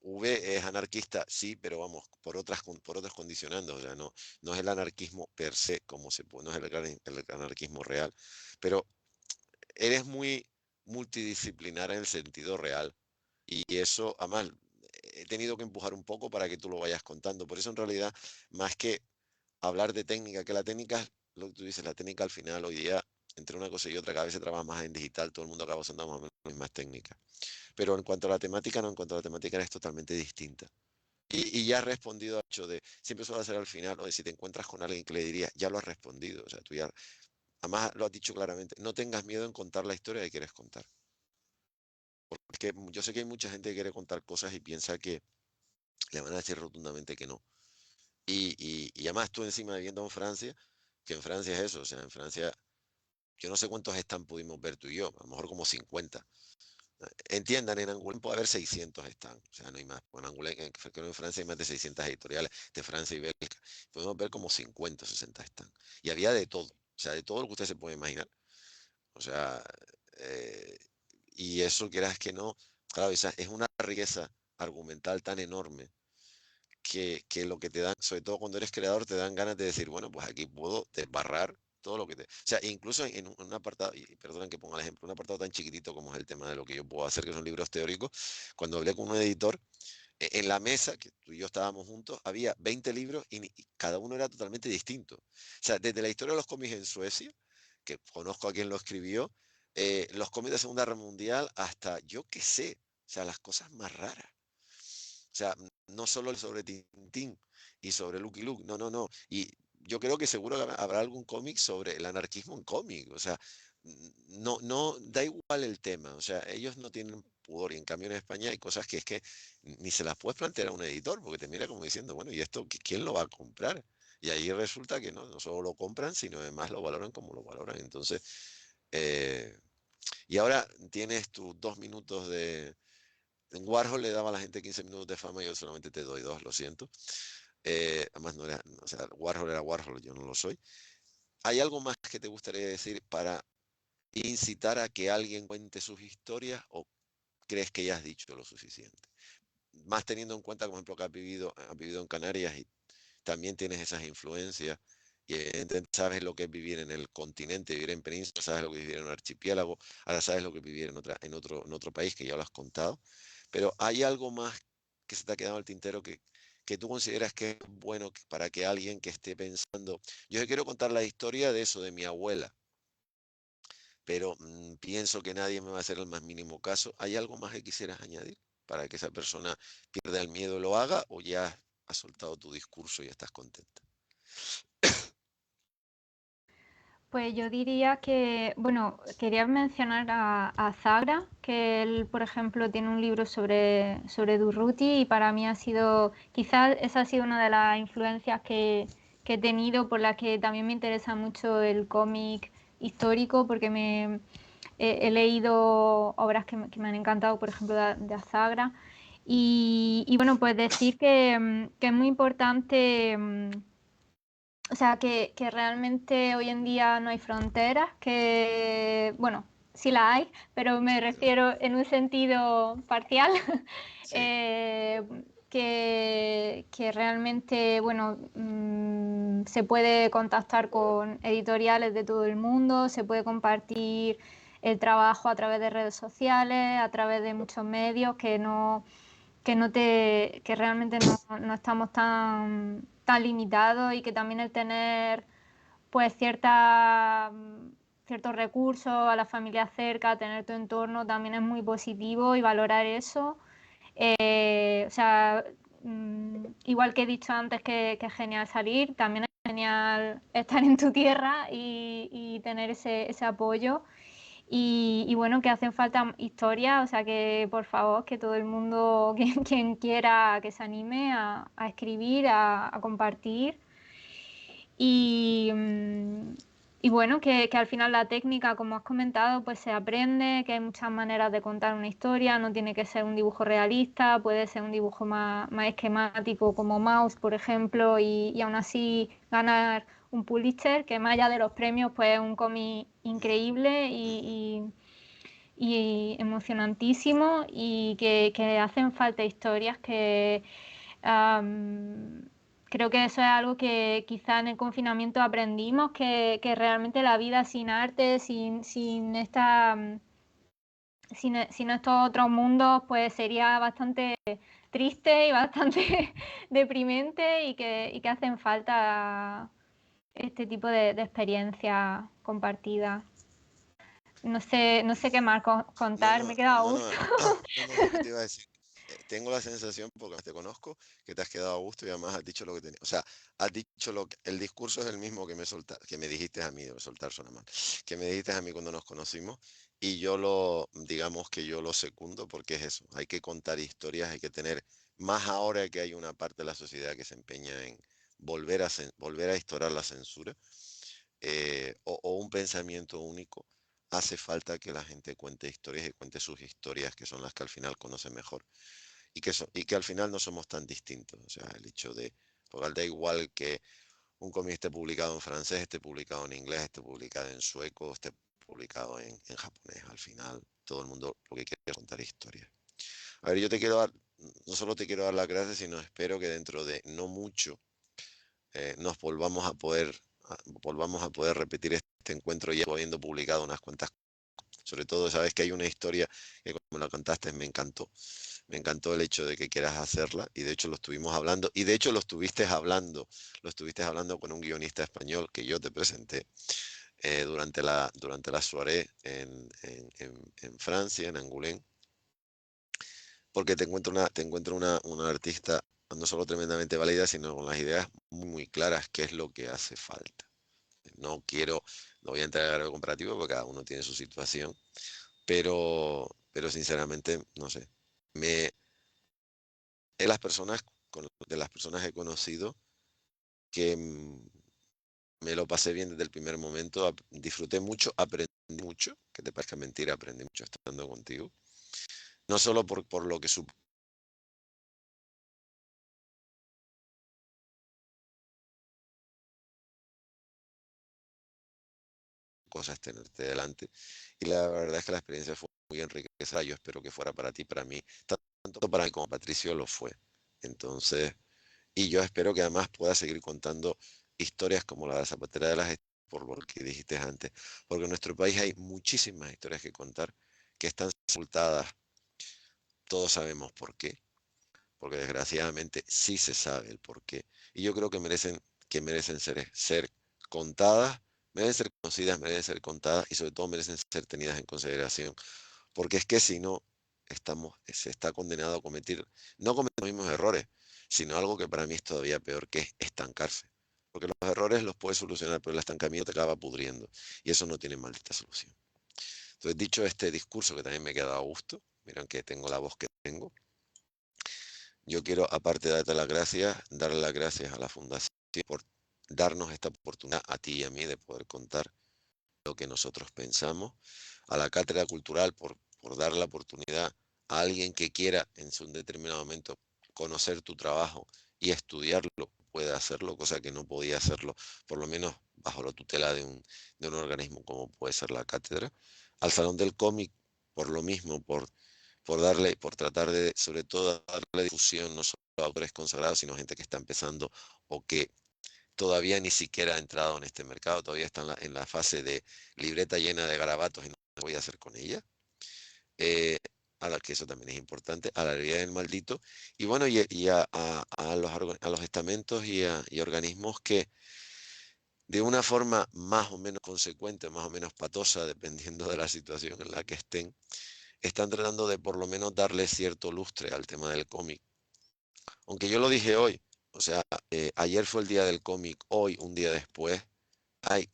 V es anarquista, sí, pero vamos, por otros condicionandos. O sea, no es el anarquismo per se, como se puede, no es el anarquismo real. Pero eres muy multidisciplinar en el sentido real. Y eso, además, he tenido que empujar un poco para que tú lo vayas contando. Por eso, en realidad, más que hablar de técnica, que la técnica, lo que tú dices, la técnica al final, hoy día, entre una cosa y otra, cada vez se trabaja más en digital, todo el mundo acaba usando más o menos las mismas técnicas. Pero en cuanto a la temática, no, en cuanto a la temática es totalmente distinta. Y ya has respondido al hecho de, siempre suele ser al final, o si te encuentras con alguien que le diría, ya lo has respondido, o sea, tú ya, además lo has dicho claramente, no tengas miedo en contar la historia que quieres contar. Porque yo sé que hay mucha gente que quiere contar cosas y piensa que le van a decir rotundamente que no. Y además tú encima viviendo en Francia, que en Francia es eso, o sea, en Francia yo no sé cuántos stands pudimos ver tú y yo, a lo mejor como 50. Entiendan, en Angoulême puede haber 600 stands, o sea, no hay más. En Angoulême, creo que en Francia hay más de 600 editoriales de Francia y Bélgica. Podemos ver como 50 o 60 stands. Y había de todo, o sea, de todo lo que usted se puede imaginar. O sea, eh, y eso quieras que no, claro, esa es una riqueza argumental tan enorme que lo que te dan, sobre todo cuando eres creador, te dan ganas de decir, bueno, pues aquí puedo desbarrar todo lo que te... O sea, incluso en un apartado, y perdonen que ponga el ejemplo, un apartado tan chiquitito como es el tema de lo que yo puedo hacer, que son libros teóricos, cuando hablé con un editor, en la mesa, que tú y yo estábamos juntos, había 20 libros y cada uno era totalmente distinto. O sea, desde la historia de los cómics en Suecia, que conozco a quien lo escribió, los cómics de Segunda Guerra Mundial, hasta yo qué sé, o sea, las cosas más raras. O sea, no solo sobre Tintín y sobre Lucky Luke, no, no, no. Y yo creo que seguro que habrá algún cómic sobre el anarquismo en cómic. O sea, no, da igual el tema. O sea, ellos no tienen pudor. Y en cambio en España hay cosas que es que ni se las puedes plantear a un editor, porque te mira como diciendo, bueno, ¿y esto quién lo va a comprar? Y ahí resulta que no solo lo compran, sino además lo valoran como lo valoran. Entonces, eh, y ahora tienes tus 2 minutos de, en Warhol le daba a la gente 15 minutos de fama, yo solamente te doy 2, lo siento. Además, no era, o sea, Warhol era Warhol, yo no lo soy. ¿Hay algo más que te gustaría decir para incitar a que alguien cuente sus historias o crees que ya has dicho lo suficiente? Más teniendo en cuenta, por ejemplo, que has vivido en Canarias y también tienes esas influencias y evidentemente sabes lo que es vivir en el continente, vivir en península, sabes lo que es vivir en un archipiélago, ahora sabes lo que es vivir en otro país que ya lo has contado, pero ¿hay algo más que se te ha quedado en el tintero que tú consideras que es bueno para que alguien que esté pensando, yo quiero contar la historia de eso, de mi abuela, pero pienso que nadie me va a hacer el más mínimo caso? ¿Hay algo más que quisieras añadir para que esa persona pierda el miedo y lo haga o ya has soltado tu discurso y estás contenta? Pues yo diría que, bueno, quería mencionar a Zagra, que él, por ejemplo, tiene un libro sobre Durruti y para mí ha sido, quizás esa ha sido una de las influencias que he tenido, por las que también me interesa mucho el cómic histórico, porque he leído obras que me han encantado, por ejemplo, de Azagra. Y bueno, pues decir que es muy importante. O sea, que realmente hoy en día no hay fronteras, que, bueno, sí la hay, pero me Sí, refiero en un sentido parcial, sí, que realmente, bueno, se puede contactar con editoriales de todo el mundo, se puede compartir el trabajo a través de redes sociales, a través de muchos medios, que realmente no estamos tan limitados y que también el tener pues ciertos recursos a la familia cerca, tener tu entorno también es muy positivo y valorar eso. O sea, igual que he dicho antes que es genial salir, también es genial estar en tu tierra y tener ese apoyo. Y bueno, que hacen falta historias, o sea que por favor, que todo el mundo, quien quiera, que se anime a escribir, a compartir. Y, Y bueno, que al final la técnica, como has comentado, pues se aprende, que hay muchas maneras de contar una historia, no tiene que ser un dibujo realista, puede ser un dibujo más esquemático como Maus, por ejemplo, y aún así ganar un Pulitzer, que más allá de los premios, pues es un cómic increíble y emocionantísimo y que hacen falta historias que creo que eso es algo que quizá en el confinamiento aprendimos, que realmente la vida sin arte, sin estos otros mundos, pues sería bastante triste y bastante deprimente y que hacen falta este tipo de experiencias compartidas. No sé qué más No, contar, no, me he quedado a no, gusto. no, no, no, es que te iba a decir, tengo la sensación, porque te conozco, que te has quedado a gusto y además has dicho lo que tenías. O sea, has dicho el discurso es el mismo que que me dijiste a mí, de soltar suena mal, que me dijiste a mí cuando nos conocimos, y digamos que yo lo secundo porque es eso, hay que contar historias, hay que tener, más ahora que hay una parte de la sociedad que se empeña en volver a instaurar la censura, o un pensamiento único. Hace falta que la gente cuente historias y cuente sus historias, que son las que al final conoce mejor y que al final no somos tan distintos. O sea, el hecho de, porque da igual que un cómic esté publicado en francés, esté publicado en inglés, esté publicado en sueco, esté publicado en japonés. Al final, todo el mundo lo que quiere es contar historias. A ver, yo te quiero dar, no solo te quiero dar las gracias, sino espero que dentro de no mucho nos volvamos a poder repetir este encuentro ya habiendo publicado unas cuantas. Sobre todo, sabes que hay una historia que como la contaste me encantó. Me encantó el hecho de que quieras hacerla y de hecho lo estuvimos hablando y de hecho lo estuviste hablando con un guionista español que yo te presenté durante la soirée en Francia, en Angoulême, porque te encuentro una artista no solo tremendamente válida, sino con las ideas muy, muy claras, qué es lo que hace falta. No quiero, no voy a entrar en algo comparativo porque cada uno tiene su situación, pero sinceramente, no sé, de las personas, de las personas que he conocido que me lo pasé bien desde el primer momento, disfruté mucho, aprendí mucho, que te parezca mentira, aprendí mucho estando contigo, no solo por lo que su cosa es tenerte delante, y la verdad es que la experiencia fue muy enriquecedora, yo espero que fuera para mí, tanto para mí como Patricio lo fue. Entonces, y yo espero que además pueda seguir contando historias como la de Zapatera de las por lo que dijiste antes, porque en nuestro país hay muchísimas historias que contar que están sepultadas, todos sabemos por qué, porque desgraciadamente sí se sabe el por qué, y yo creo que merecen ser contadas, merecen ser conocidas, merecen ser contadas y sobre todo merecen ser tenidas en consideración, porque es que si no, se está condenado a no cometer los mismos errores, sino algo que para mí es todavía peor, que es estancarse. Porque los errores los puedes solucionar, pero el estancamiento te acaba pudriendo. Y eso no tiene maldita solución. Entonces, dicho este discurso, que también me queda a gusto, miren que tengo la voz que tengo, yo quiero, aparte de darte las gracias, darle las gracias a la Fundación por darnos esta oportunidad a ti y a mí de poder contar lo que nosotros pensamos, a la Cátedra Cultural por dar la oportunidad a alguien que quiera en un determinado momento conocer tu trabajo y estudiarlo, puede hacerlo, cosa que no podía hacerlo, por lo menos bajo la tutela de un organismo como puede ser la cátedra, al Salón del Cómic, por lo mismo, por tratar de, sobre todo, darle difusión no solo a autores consagrados, sino a gente que está empezando o que todavía ni siquiera ha entrado en este mercado, todavía está en la fase de libreta llena de garabatos y no sé qué voy a hacer con ella. Eh, que eso también es importante, a la realidad del maldito, y bueno, y a los estamentos y organismos que de una forma más o menos consecuente, más o menos patosa, dependiendo de la situación en la que están tratando de por lo menos darle cierto lustre al tema del cómic. Aunque yo lo dije hoy, o sea, ayer fue el día del cómic, hoy, un día después,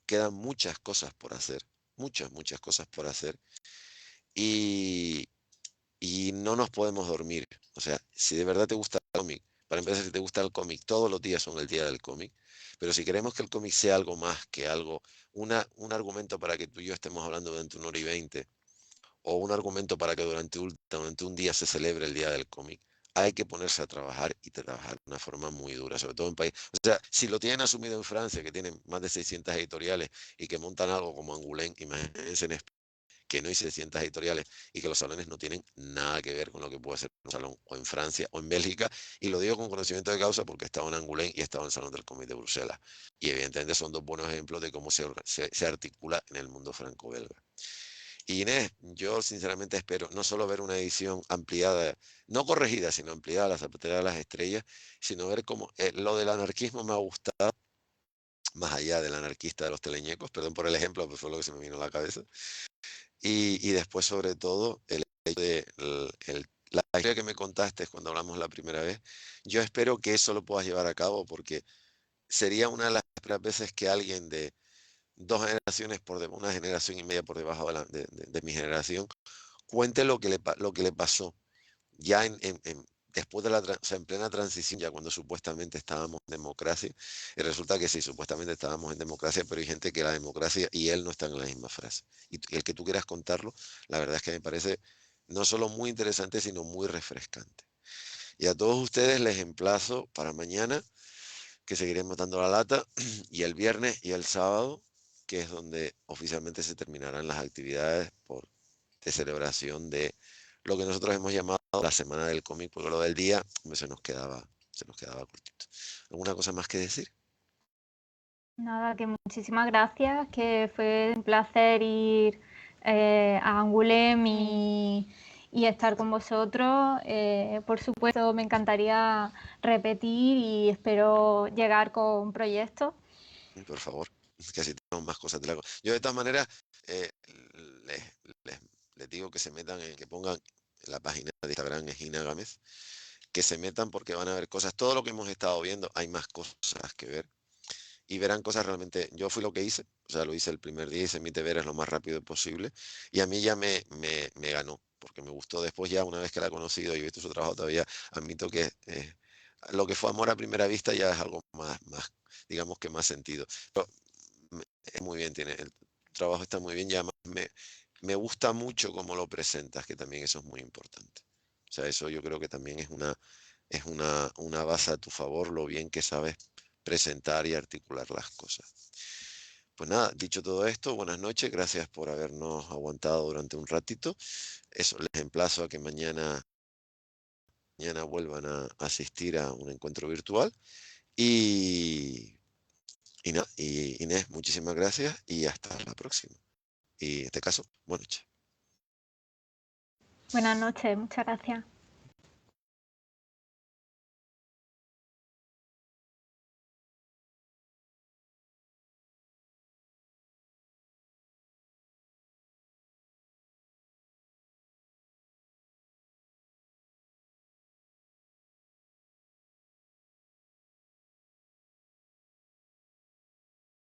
quedan muchas cosas por hacer, muchas, muchas cosas por hacer, y, y no nos podemos dormir. O sea, si de verdad te gusta el cómic, Para empezar, si te gusta el cómic, todos los días son el día del cómic, pero si queremos que el cómic sea algo más que algo, un argumento para que tú y yo estemos hablando durante 1 hora y 20, o un argumento para que durante un día se celebre el día del cómic, hay que ponerse a trabajar y trabajar de una forma muy dura, sobre todo en países. O sea, si lo tienen asumido en Francia, que tienen más de 600 editoriales y que montan algo como Angoulême, imagínense en España, que no hay 600 editoriales y que los salones no tienen nada que ver con lo que puede ser un salón o en Francia o en Bélgica. Y lo digo con conocimiento de causa porque he estado en Angoulême y he estado en el Salón del Cómic de Bruselas. Y evidentemente son dos buenos ejemplos de cómo se articula en el mundo franco-belga. Y Inés, yo sinceramente espero no solo ver una edición ampliada, no corregida, sino ampliada, la Zapatera de las Estrellas, sino ver cómo lo del anarquismo me ha gustado, más allá del anarquista de los teleñecos, perdón por el ejemplo, pero fue lo que se me vino a la cabeza. Y después, sobre todo, el hecho de la historia que me contaste cuando hablamos la primera vez, yo espero que eso lo puedas llevar a cabo porque sería una de las primeras veces que alguien de 2 generaciones, una generación y media por debajo de mi generación, cuente lo que le pasó ya después de o sea, en plena transición, ya cuando supuestamente estábamos en democracia, y resulta que sí, supuestamente estábamos en democracia, pero hay gente que la democracia y él no están en la misma frase. Y el que tú quieras contarlo, la verdad es que me parece no solo muy interesante, sino muy refrescante. Y a todos ustedes les emplazo para mañana, que seguiremos dando la lata, y el viernes y el sábado, que es donde oficialmente se terminarán las actividades de celebración de lo que nosotros hemos llamado la semana del cómic, porque lo del día pues, se nos quedaba cortito. ¿Alguna cosa más que decir? Nada, que muchísimas gracias, que fue un placer ir a Angoulême y estar con vosotros. Por supuesto, me encantaría repetir y espero llegar con proyectos. Por favor, que así tenemos más cosas de la. Yo de todas maneras eh, les, les- les digo que se metan, que pongan en la página de Instagram es Gina Gámez, que se metan porque van a ver cosas, todo lo que hemos estado viendo, hay más cosas que ver y verán cosas realmente. Yo fui lo que hice, o sea, lo hice el primer día, hice mi deberes lo más rápido posible y a mí ya me ganó, porque me gustó. Después ya una vez que la he conocido y he visto su trabajo todavía, admito que lo que fue amor a primera vista ya es algo más digamos que más sentido. Pero es muy bien, el trabajo está muy bien y además me gusta mucho cómo lo presentas, que también eso es muy importante. O sea, eso yo creo que también una base a tu favor, lo bien que sabes presentar y articular las cosas. Pues nada, dicho todo esto, buenas noches, gracias por habernos aguantado durante un ratito. Eso, les emplazo a que mañana vuelvan a asistir a un encuentro virtual. Y, y nada, y Inés, muchísimas gracias y hasta la próxima. Y en este caso, buenas noches. Buenas noches, muchas gracias.